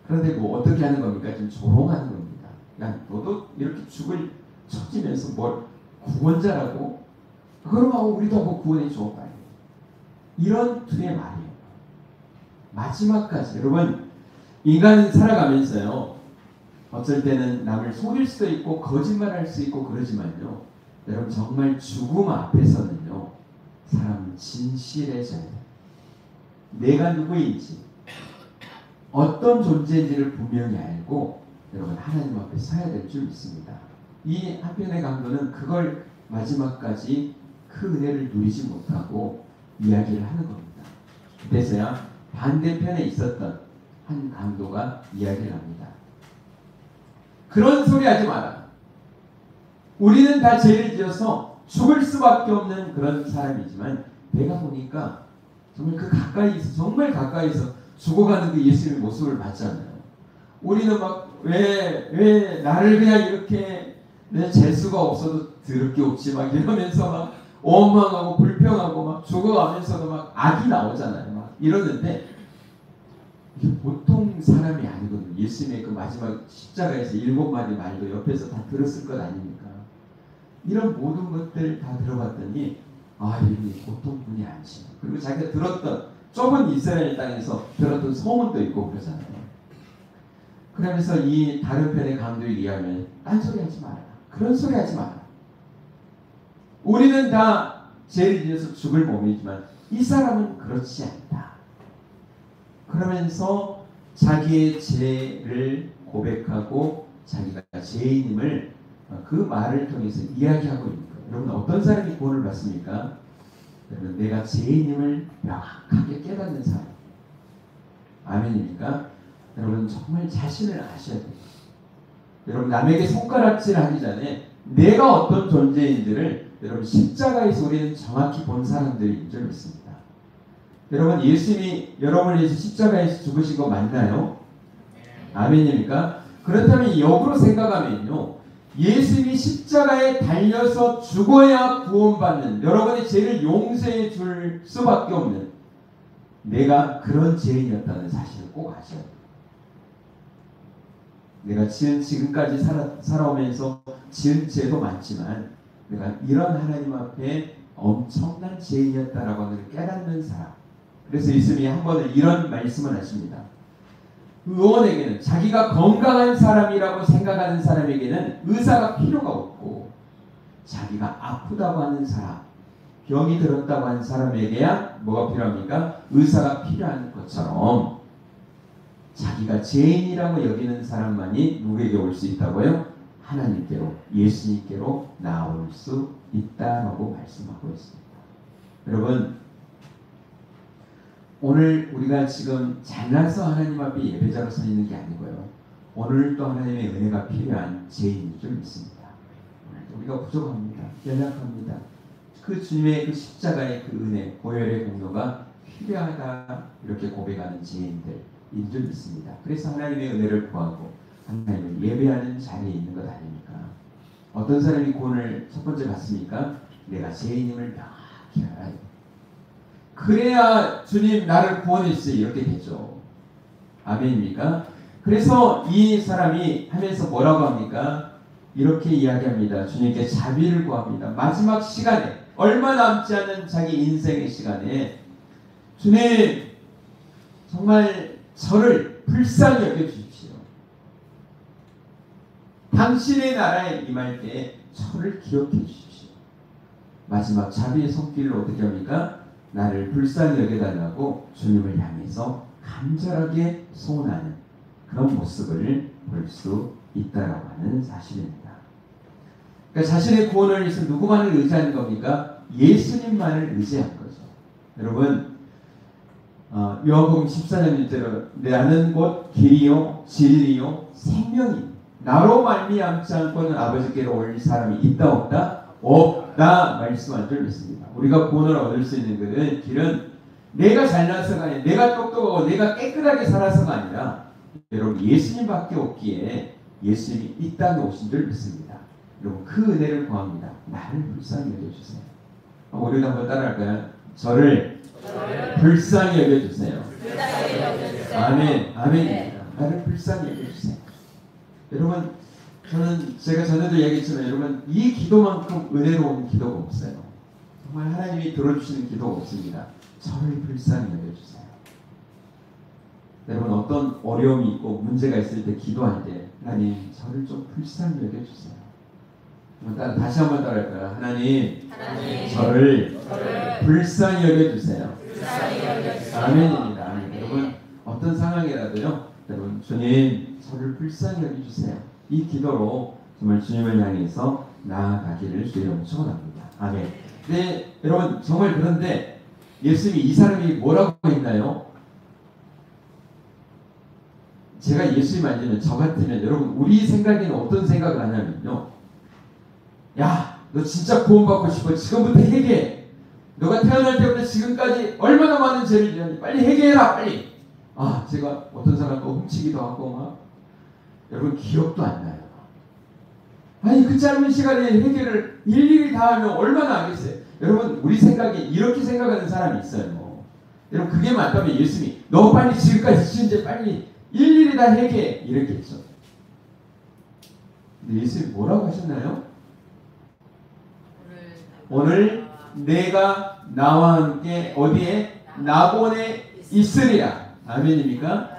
그런데 뭐 어떻게 하는 겁니까? 좀 조롱하는 겁니다. 야, 너도 이렇게 죽을 처지면서 뭘 구원자라고? 그러면 우리도 뭐 구원해 줘 빨리. 이런 투의 말이에요. 마지막까지 여러분, 인간은 살아가면서요, 어쩔 때는 남을 속일 수도 있고 거짓말할 수 있고 그러지만요, 여러분 정말 죽음 앞에서는요, 사람은 진실해져야 돼요. 내가 누구인지, 어떤 존재인지를 분명히 알고 여러분 하나님 앞에 서야 될 줄 믿습니다. 이 한편의 강도는 그걸 마지막까지 그 은혜를 누리지 못하고 이야기를 하는 겁니다. 그때서야 반대편에 있었던 한 강도가 이야기를 합니다. 그런 소리 하지 마라. 우리는 다 죄를 지어서 죽을 수밖에 없는 그런 사람이지만 내가 보니까 정말 그 가까이서, 정말 가까이서 죽어가는 그 예수님의 모습을 봤잖아요. 우리는 막 왜 나를 그냥 이렇게 내 재수가 없어도 더럽게 없지 막 이러면서 막 원망하고 불평하고 막 죽어가면서도 막 악이 나오잖아요. 막 이러는데 이게 보통 사람이 아니거든요. 예수님의 그 마지막 십자가에서 7마디 말도 옆에서 다 들었을 것 아닙니까? 이런 모든 것들 다 들어봤더니 이분이 보통 분이 아니시네. 그리고 자기가 들었던 좁은 이스라엘 땅에서 들었던 소문도 있고 그러잖아요. 그러면서 이 다른 편의 강도에 의하면 딴소리 하지 마라. 그런 소리 하지 마라. 우리는 다 죄를 지어서 죽을 몸이지만 이 사람은 그렇지 않다. 그러면서 자기의 죄를 고백하고 자기가 죄인임을 그 말을 통해서 이야기하고 있는 거예요. 여러분 어떤 사람이 구원을 받습니까? 여러분 내가 죄인임을 명확하게 깨닫는 사람. 아멘입니까? 여러분 정말 자신을 아셔야 돼요. 여러분 남에게 손가락질 하기 전에 내가 어떤 존재인지를 여러분 십자가에서 우리는 정확히 본 사람들인 줄 믿습니다. 여러분 예수님이 여러분을 위해서 십자가에서 죽으신 거 맞나요? 아멘입니까? 그렇다면 역으로 생각하면요, 예수님이 십자가에 달려서 죽어야 구원받는, 여러분의 죄를 용서해 줄 수밖에 없는 내가 그런 죄인이었다는 사실을 꼭 아셔야 돼요. 내가 지금까지 살아오면서 지은 죄도 많지만 내가 이런 하나님 앞에 엄청난 죄인이었다라고 하는 걸 깨닫는 사람. 그래서 예수님이 한 번은 이런 말씀을 하십니다. 의원에게는, 자기가 건강한 사람이라고 생각하는 사람에게는 의사가 필요가 없고 자기가 아프다고 하는 사람, 병이 들었다고 하는 사람에게야 뭐가 필요합니까? 의사가 필요한 것처럼 자기가 죄인이라고 여기는 사람만이 누구에게 올 수 있다고요? 하나님께로, 예수님께로 나올 수 있다라고 말씀하고 있습니다. 여러분 오늘 우리가 지금 잘나서 하나님 앞에 예배자로 서 있는 게 아니고요, 오늘 또 하나님의 은혜가 필요한 죄인인 줄 믿습니다. 우리가 부족합니다. 연약합니다. 그 주님의 그 십자가의 그 은혜, 보혈의 공로가 필요하다 이렇게 고백하는 죄인들인 줄 믿습니다. 그래서 하나님의 은혜를 구하고 하나님을 예배하는 자리에 있는 것 아닙니까? 어떤 사람이 구원을 첫 번째 받습니까? 내가 죄인임을 명확히 알아야 돼. 그래야 주님 나를 구원했어요 이렇게 되죠. 아멘입니까? 그래서 이 사람이 하면서 뭐라고 합니까? 이렇게 이야기합니다. 주님께 자비를 구합니다. 마지막 시간에, 얼마 남지 않은 자기 인생의 시간에 주님 정말 저를 불쌍히 여겨주십시오. 당신의 나라에 임할 때 저를 기억해 주십시오. 마지막 자비의 손길로 어떻게 합니까? 나를 불쌍히 여겨달라고 주님을 향해서 간절하게 소원하는 그런 모습을 볼 수 있다라고 하는 사실입니다. 그러니까 자신의 구원을 위해서 누구만을 의지하는 겁니까? 예수님만을 의지한 거죠. 여러분 요한복음 14장 1절로 나는 곧 길이요 진리요 생명이 나로 말미암지 않고는 아버지께로 올 사람이 있다 없다? 없다 말씀한 줄 믿습니다. 우리가 구원을 얻을 수 있는 길은 내가 잘나서가 아니라 내가 똑똑하고 내가 깨끗하게 살아서가 아니라 여러분 예수님밖에 없기에 예수님이 이 땅에 오신 줄 믿습니다. 여러분 그 은혜를 구합니다. 나를 불쌍히 여겨주세요. 우리도 한번 따라할까요? 저를 불쌍히 여겨주세요. 아멘. 아멘입니다. 나를 불쌍히 여겨주세요. 여러분, 제가 전에도 얘기했지만 여러분, 이 기도만큼 은혜로운 기도가 없어요. 정말 하나님이 들어주시는 기도가 없습니다. 저를 불쌍히 여겨주세요. 여러분, 어떤 어려움이 있고 문제가 있을 때 기도할 때 하나님 저를 좀 불쌍히 여겨주세요. 다시 한번 따라할까요? 하나님 저를 불쌍히 여겨주세요. 아멘입니다. 아멘. 여러분, 어떤 상황이라도요, 여러분, 주님 저를 불쌍히 여겨주세요. 이 기도로 정말 주님을 향해서 나아가기를 주님 축원합니다. 아멘. 네, 여러분, 정말 그런데 예수님이 이 사람이 뭐라고 했나요? 제가 예수님 아니면 저 같으면 여러분, 우리 생각에는 어떤 생각을 하냐면요, 야, 너 진짜 구원받고 싶어. 지금부터 회개해. 너가 태어날 때부터 지금까지 얼마나 많은 죄를 지었니? 빨리 회개해라, 빨리. 제가 어떤 사람도 훔치기도 하고 막, 여러분, 기억도 안 나요. 아니, 그 짧은 시간에 회개를 일일이 다 하면 얼마나 하겠어요? 여러분, 우리 생각에 이렇게 생각하는 사람이 있어요. 여러분, 그게 맞다면 예수님이 너 빨리 지금까지 지은 죄 빨리 일일이 다 회개해, 이렇게 했죠. 근데 예수님이 뭐라고 하셨나요? 오늘 내가 나와 함께 어디에? 낙원에 있으리라. 아멘입니까?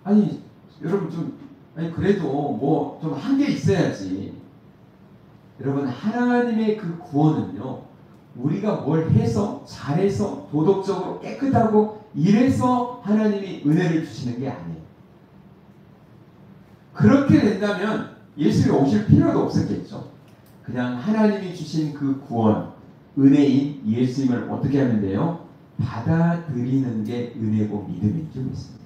아니, 여러분 그래도 뭐 좀 한 게 있어야지. 여러분, 하나님의 그 구원은요, 우리가 뭘 해서 잘해서 도덕적으로 깨끗하고 이래서 하나님이 은혜를 주시는 게 아니에요. 그렇게 된다면 예수님이 오실 필요도 없었겠죠. 그냥 하나님이 주신 그 구원, 은혜인 예수님을 어떻게 하면 돼요? 받아들이는 게 은혜고 믿음인 줄 믿습니다.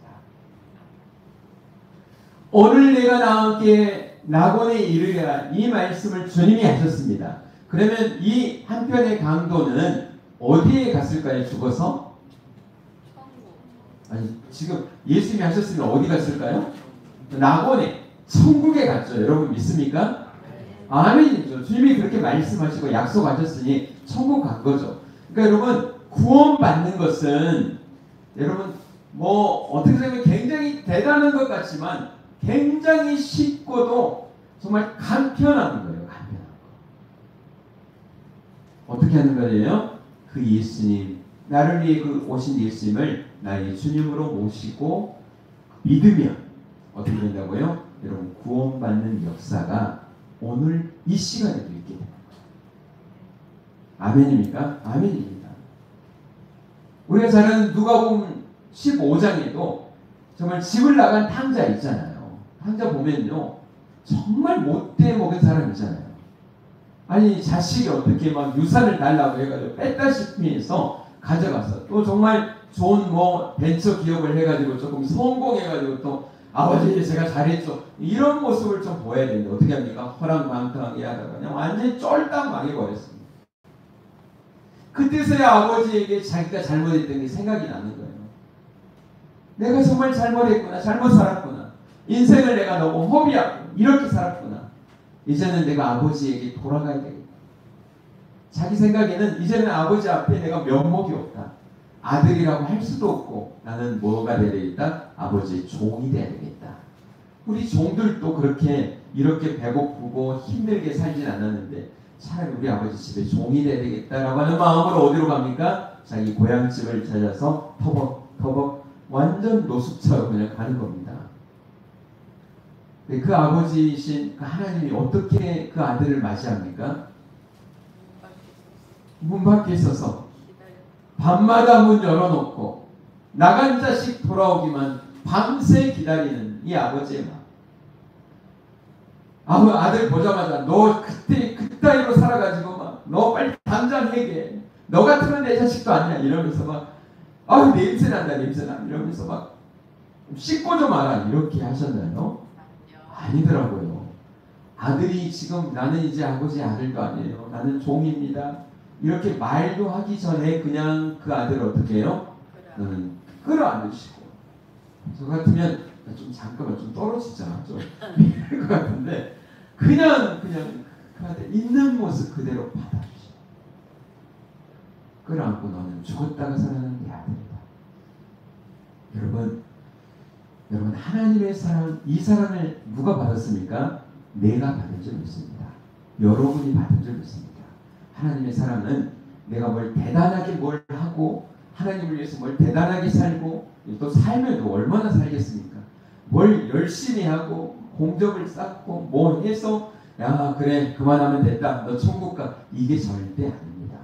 오늘 내가 나와 함께 낙원에 이르리라, 이 말씀을 주님이 하셨습니다. 그러면 이 한편의 강도는 어디에 갔을까요? 죽어서? 아니, 지금 예수님이 하셨으면 어디 갔을까요? 낙원에, 천국에 갔죠. 여러분 믿습니까? 아멘이죠. 주님이 그렇게 말씀하시고 약속하셨으니 천국 간 거죠. 그러니까 여러분, 구원받는 것은 여러분 뭐 어떻게 보면 굉장히 대단한 것 같지만 굉장히 쉽고도 정말 간편한 거예요. 간편한 거. 어떻게 하는 거예요? 그 예수님, 나를 위해 그 오신 예수님을 나의 주님으로 모시고 믿으면 어떻게 된다고요? 여러분, 구원받는 역사가 오늘 이 시간에도 있게 됩니다. 아멘입니까? 아멘입니다. 우리가 잘 아는 누가복음 15장에도 정말 집을 나간 탕자 있잖아요. 탕자 보면요, 정말 못돼 먹은 사람 있잖아요. 아니, 자식이 어떻게 막 유산을 달라고 해가지고 뺐다시피 해서 가져갔어. 또 정말 좋은 뭐 벤처 기업을 해가지고 조금 성공해가지고 또 아버지 제가 잘했죠. 이런 모습을 좀 보여야 되는데 어떻게 합니까? 허랑방탕하게 하다가 그냥 완전히 쫄딱 망해버렸습니다. 그때서야 아버지에게 자기가 잘못했던 게 생각이 나는 거예요. 내가 정말 잘못했구나. 잘못 살았구나. 인생을 내가 너무 허비하고 이렇게 살았구나. 이제는 내가 아버지에게 돌아가야 되겠다. 자기 생각에는 이제는 아버지 앞에 내가 면목이 없다. 아들이라고 할 수도 없고 나는 뭐가 돼야 되겠다? 아버지의 종이 돼야 되겠다. 우리 종들도 그렇게 이렇게 배고프고 힘들게 살진 않았는데 차라리 우리 아버지 집에 종이 돼야 되겠다라고 하는 마음으로 어디로 갑니까? 자기 고향집을 찾아서 터벅터벅 완전 노숙처럼 그냥 가는 겁니다. 그 아버지이신 그 하나님이 어떻게 그 아들을 맞이합니까? 문 밖에 있어서 밤마다 문 열어놓고 나간 자식 돌아오기만 밤새 기다리는 이 아버지의 마음. 아들 보자마자 너 그때 그따위로 살아가지고 막 너 빨리 당장 회개해. 너 같으면 내 자식도 아니야. 이러면서 막 냄새 난다 이러면서 막 씻고 좀 와라 이렇게 하셨나요? 아니더라고요. 아들이 지금 나는 이제 아버지 아들도 아니에요. 나는 종입니다. 이렇게 말도 하기 전에 그냥 그 아들을 어떻게 해요? 너는 끌어안으시고. 저 같으면 좀 잠깐만 좀 떨어지자 좀 이럴 것 같은데 그냥 그 아들 있는 모습 그대로 받아주시고. 끌어안고 너는 죽었다가 살아나는 내 아들이다. 여러분 하나님의 사랑, 이 사랑을 누가 받았습니까? 내가 받은 줄 믿습니다. 여러분이 받은 줄 믿습니다. 하나님의 사랑은 내가 뭘 대단하게 뭘 하고 하나님을 위해서 뭘 대단하게 살고 또 살면 얼마나 살겠습니까? 뭘 열심히 하고 공적을 쌓고 뭐 해서 야 그래 그만하면 됐다 너 천국 가 이게 절대 아닙니다.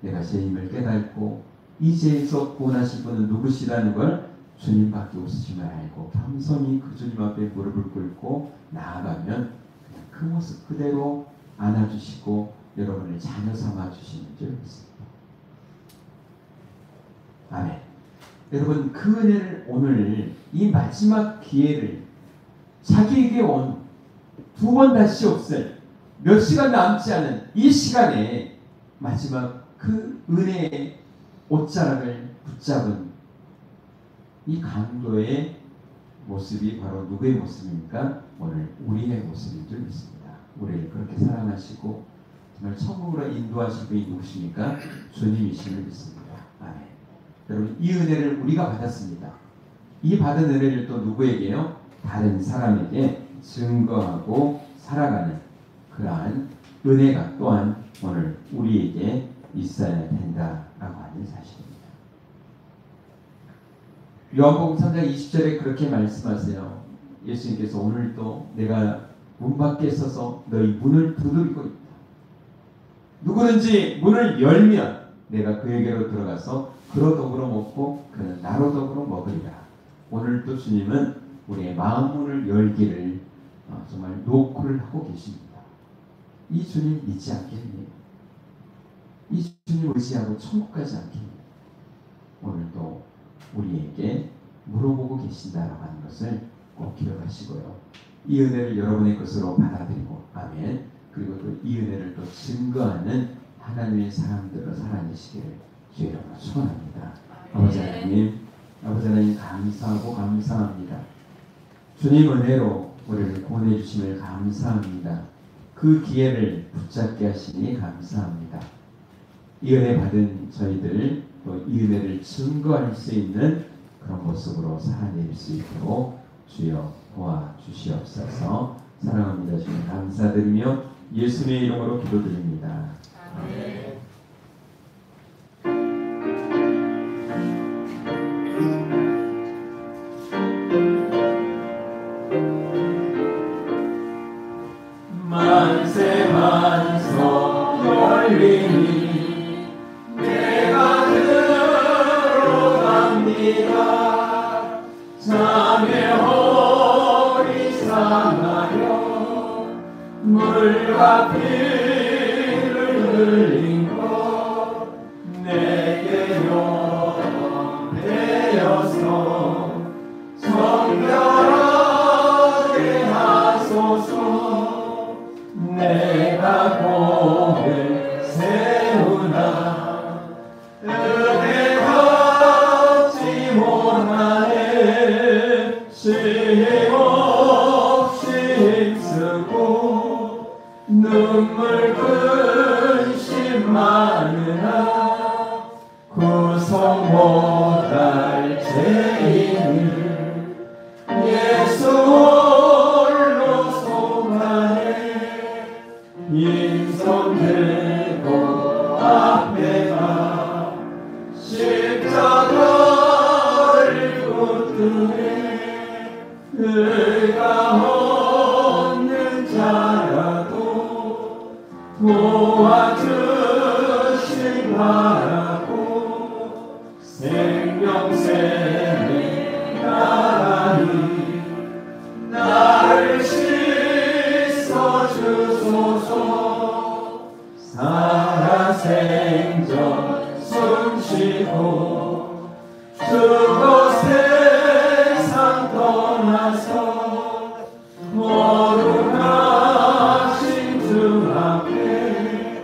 내가 제 힘을 깨닫고 이 죄에서 구원하실 분은 누구시라는 걸 주님밖에 없으심을 알고 겸손히 그 주님 앞에 무릎을 꿇고 나아가면 그냥 그 모습 그대로 안아주시고 여러분을 자녀 삼아 주시는 줄 믿습니다. 아멘. 여러분 그 은혜를 오늘 이 마지막 기회를 자기에게 온 두 번 다시 없을 몇 시간 남지 않은 이 시간에 마지막 그 은혜의 옷자락을 붙잡은 이 강도의 모습이 바로 누구의 모습입니까? 오늘 우리의 모습인 줄 믿습니다. 우리를 그렇게 사랑하시고 정말 천국으로 인도하실 분이 누구십니까? 주님이심을 믿습니다. 아멘. 여러분 이 은혜를 우리가 받았습니다. 이 받은 은혜를 또 누구에게요? 다른 사람에게 증거하고 살아가는 그러한 은혜가 또한 오늘 우리에게 있어야 된다라고 하는 사실입니다. 요한복음 3장 20절에 그렇게 말씀하세요. 예수님께서 오늘도 내가 문 밖에 서서 너희 문을 두드리고 있다. 누구든지 문을 열면 내가 그에게로 들어가서 그로 더불어 먹고 그는 나로 더불어 먹으리라. 오늘도 주님은 우리의 마음 문을 열기를 정말 노크를 하고 계십니다. 이 주님 믿지 않겠니? 이 주님 의지하고 천국 가지 않겠니? 오늘도 우리에게 물어보고 계신다라고 하는 것을 꼭 기억하시고요. 이 은혜를 여러분의 것으로 받아들이고 아멘. 그리고 또 이 은혜를 또 증거하는 하나님의 사람들로 살아내시기를 주의 이름으로 축원합니다. 아버지 하나님 감사하고 감사합니다. 주님 은혜로 우리를 구원해 주심을 감사합니다. 그 기회를 붙잡게 하시니 감사합니다. 이 은혜 받은 저희들 또 이 은혜를 증거할 수 있는 그런 모습으로 살아낼 수 있도록 주여 도와주시옵소서. 사랑합니다. 주님 감사드리며 예수님의 이름으로 기도드립니다. 아멘. 만세 만석 열리니 내가 들어갑니다. 잠에 허리 상하여 물과 피를 흘린 것 내게 용되어서 정결하게 하소서. 내가 공을 세우나 은혜 갚지 못하네. 쉼없이 힘쓰고 눈물 근심 많으나 구속 못할 죄인을 예수 홀로 속하네. 인손 들고 앞에 가 십자가를 붙드네. 의가 없는 자라도 도와주실 바라고 생명샘이 나라니 나를 씻어주소서. 살아생전 숨쉬고 죽어 세상 떠나서 거룩하신 주 앞에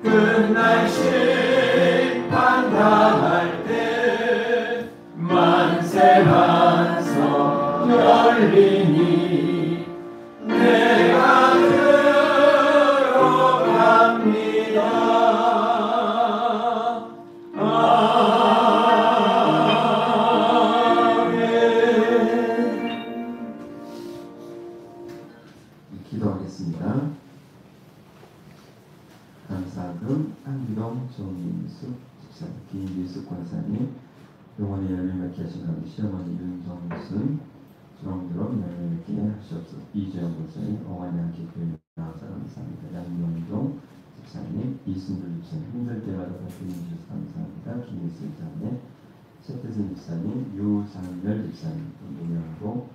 끝날 심판 당할 때 만세 만석 열리니 내가 들어갑니다. 드리겠습니다. 감사금 안기동 정인숙 집사님, 김기숙 권사님, 병원에 열매 맺게 하신 가운데 시어머니 윤정순 주렁주렁 열매 맺게 하시옵소서. 이재영 권사님, 어머니 함께 교회 나와서 감사합니다. 양명종 집사님, 이순들 집사님, 힘들 때마다 버티는 주셔서 감사합니다. 김일수 집사님, 최태선 집사님, 유상열 집사님, 노명도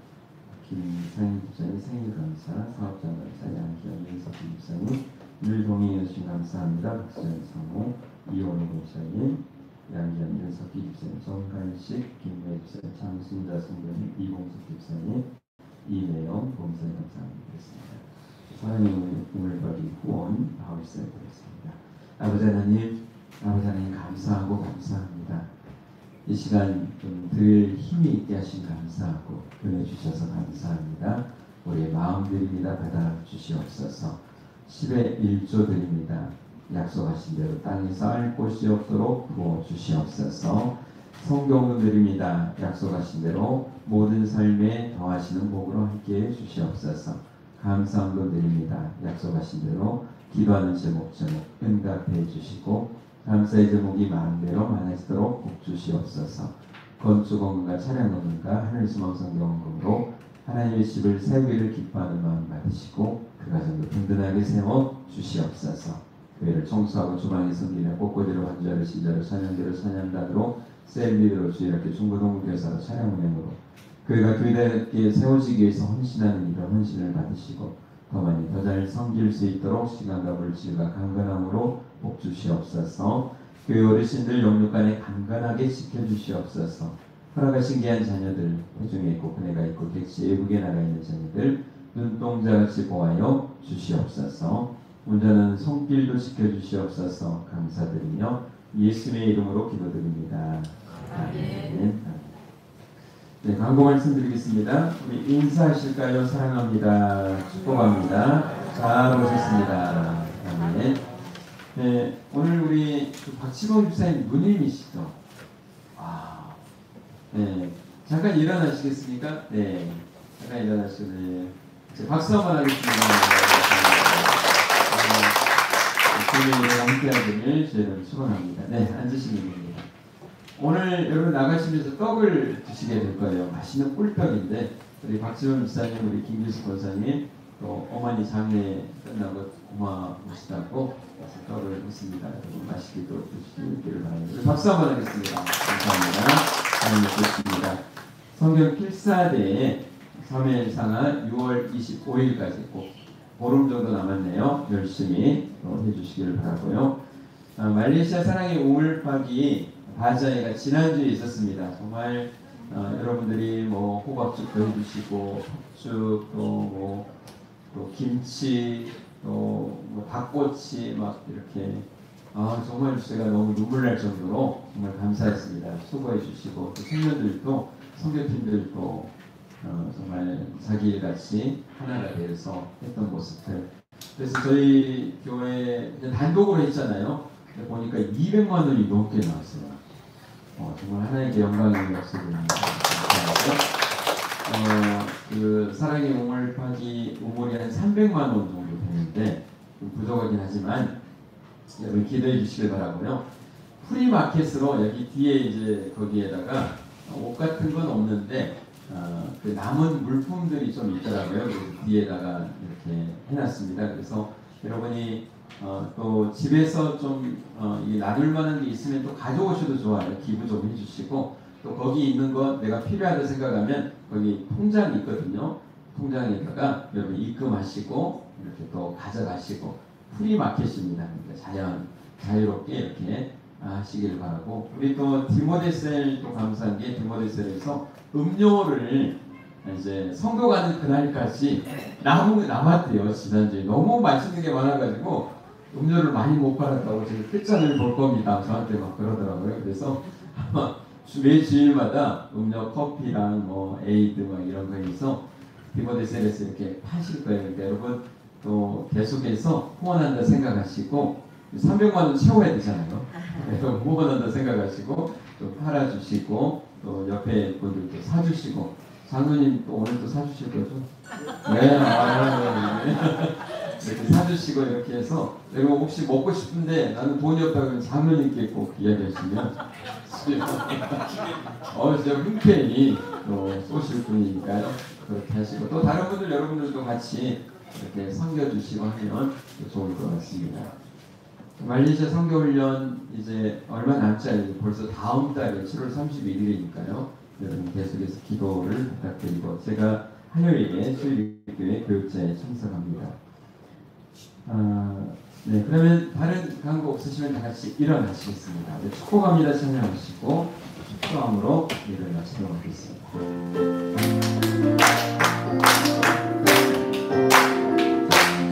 김상희 집사님 생일 감사, 사업장 감사, 양기현 윤석기 집사님, 율동희 여신 감사합니다. 박수현 상호, 이원호 목사님, 양기현 윤석기 집사님, 정간식, 김배 집사님, 장순자 성도님, 이봉석 집사님, 이내영 봉사님 감사합니다. 사랑의 우물버리 후원 하우스에 드렸습니다. 아버지 하나님, 아버지 하나님 감사하고 감사합니다. 이 시간 좀 늘 힘이 있게 하신 감사하고 은혜 주셔서 감사합니다. 우리의 마음들입니다. 받아 주시옵소서. 10의 1조 드립니다. 약속하신 대로 땅에 쌓을 곳이 없도록 부어 주시옵소서. 성경은 드립니다. 약속하신 대로 모든 삶에 더하시는 복으로 함께해 주시옵소서. 감사함도 드립니다. 약속하신 대로 기도하는 제목 응답해 주시고 감사의 제목이 마음대로 많아지도록 복 주시옵소서. 건축원금과 차량원금과 하늘수망성경원금으로 하나님의 집을 세우기를 기뻐하는 마음 받으시고 그 가정도 든든하게 세워 주시옵소서. 교회를 청소하고 주방에 섬기며 꽃꽂이로 반주하러 시자로 찬양대로 찬양단으로 셀리대로 주일학교 중고등부교사로 차량운행으로 교회가 교회답게 세워지기 위해서 헌신하는 이런 헌신을 받으시고 더 많이 더 잘 섬길 수 있도록 시간과 물질과 강건함으로 복 주시옵소서. 교회 어르신들 영육간에 강건하게 지켜주시옵소서. 허락하신 귀한 자녀들, 회중에 있고 은혜가 있고 객지 외국에 나가 있는 자녀들 눈동자같이 보아여 주시옵소서. 운전하는 손길도 지켜주시옵소서. 감사드리며 예수님의 이름으로 기도드립니다. 아멘. 네, 광고 말씀드리겠습니다. 우리 인사하실까요? 사랑합니다. 축복합니다. 잘 오셨습니다. 아멘. 네, 오늘 우리 박지범 집사님 누님이시죠? 아, 네, 잠깐 일어나시겠습니까? 네, 잠깐 일어나시고, 네. 박수 한번 하겠습니다. 주님과 함께하기를 저희는 축원합니다. 네, 앉으시면 됩니다. 오늘 여러분 나가시면서 떡을 드시게 될 거예요. 맛있는 꿀떡인데 우리 박지원 집사님, 우리 김기수 권사님, 또 어머니 장례 끝나고 고마우시다고 떡을 했습니다. 여러분 맛있게 또 드시기를 바랍니다. 박수 한번 하겠습니다. 감사합니다. 잘 먹겠습니다. 성경 필사대에 3일상하 6월 25일까지 꼭 보름 정도 남았네요. 열심히 해주시기를 바라고요. 말레이시아 사랑의 우물파기 바자회가 지난주에 있었습니다. 정말 여러분들이 뭐 호박죽도 해주시고 팥죽 또 김치 또 뭐 닭꼬치 막 이렇게 정말 제가 너무 눈물 날 정도로 정말 감사했습니다. 수고해 주시고 또 청년들도 선교팀들도 정말 자기 일같이 하나가 되어서 했던 모습들. 그래서 저희 교회 단독으로 했잖아요. 보니까 200만 원이 넘게 나왔어요. 정말 하나님께 영광이 없습니다. 그 사랑의 우물파기 우물이 한 300만 원 정도 되는데 좀 부족하긴 하지만 여러분 기도해 주시길 바라고요. 프리마켓으로 여기 뒤에 이제 거기에다가 옷 같은 건 없는데 그 남은 물품들이 좀 있더라고요. 그래서 뒤에다가 이렇게 해놨습니다. 그래서 여러분이 또 집에서 좀 나눌 만한 게 있으면 또 가져오셔도 좋아요. 기부 좀 해주시고 또 거기 있는 거 내가 필요하다 생각하면 거기 통장이 있거든요. 통장에다가 여러분 입금하시고 이렇게 또 가져가시고 프리마켓입니다. 그러니까 자유롭게 이렇게 하시길 바라고 우리 또 디모데셀 또 감사한 게 디모데셀에서 음료를 이제 선거 가는 그날까지 남았대요. 지난주에 너무 맛있는 게 많아가지고 음료를 많이 못 팔았다고 제가 끝장을 볼 겁니다. 저한테 막 그러더라고요. 그래서 아마 매 주일마다 음료 커피랑 뭐 에이드 막 이런 거 해서 디모데셀에서 이렇게 파실 거예요. 그러니까 여러분 또 계속해서 후원한다 생각하시고 300만 원 채워야 되잖아요. 그래서 후원한다 생각하시고 또 팔아주시고 또 옆에 분들도 사주시고 장로님 또 오늘 또 사주실 거죠? 네. 이렇게 사주시고 이렇게 해서 내가 혹시 먹고 싶은데 나는 돈이 없다고 하면 장로님께 꼭 이야기하시면 진짜 흔쾌히 또 쏘실 분이니까요. 그렇게 하시고 또 다른 분들 여러분들도 같이 이렇게 섬겨주시고 하면 좋을 것 같습니다. 말레이시아 선교훈련 이제 얼마 남지 않은 벌써 다음 달에 7월 31일이니까요. 여러분 계속해서 기도를 부탁드리고 제가 화요일에 수요일교회 교육자에 참석합니다. 네, 그러면 다른 광고 없으시면 다 같이 일어나시겠습니다. 네, 축복합니다 찬양하시고 축복함으로 일을 마치도록 하겠습니다.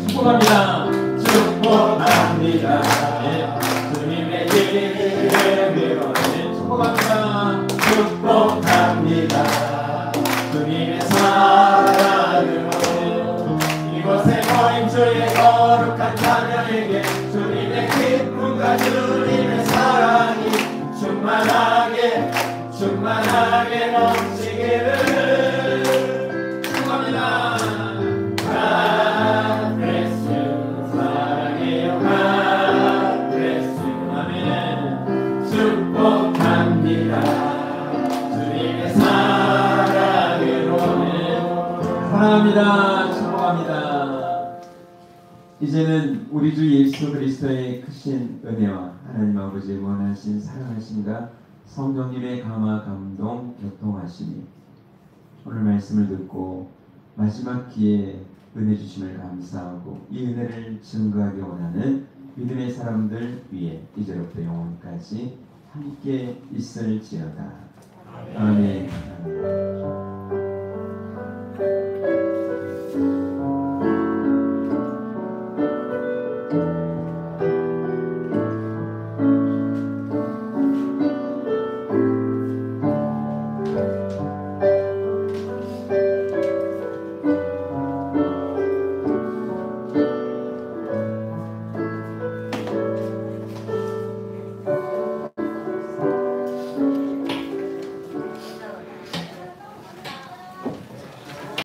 축복합니다. 축복합니다. 네, 주님의 이름으로 축복합니다. 축복합니다. 주님의 사랑으로 이곳에 모인 주의 거룩한 자녀에게 주님의 기쁨과 주님의 사랑이 충만하게 넘치기를 축복합니다. God bless you. 사랑해요. God bless you. 아멘. 축복합니다. 주님의 사랑으로는 사랑합니다. 축복합니다. 이제는 우리 주 예수 그리스도의 크신 은혜와 하나님 아버지의 원하신 사랑하심과 성령님의 감화 감동 교통하심이 오늘 말씀을 듣고 마지막 기회에 은혜 주심을 감사하고 이 은혜를 증거하기 원하는 믿음의 사람들 위에 이제로부터 영원까지 함께 있을지어다. 아멘.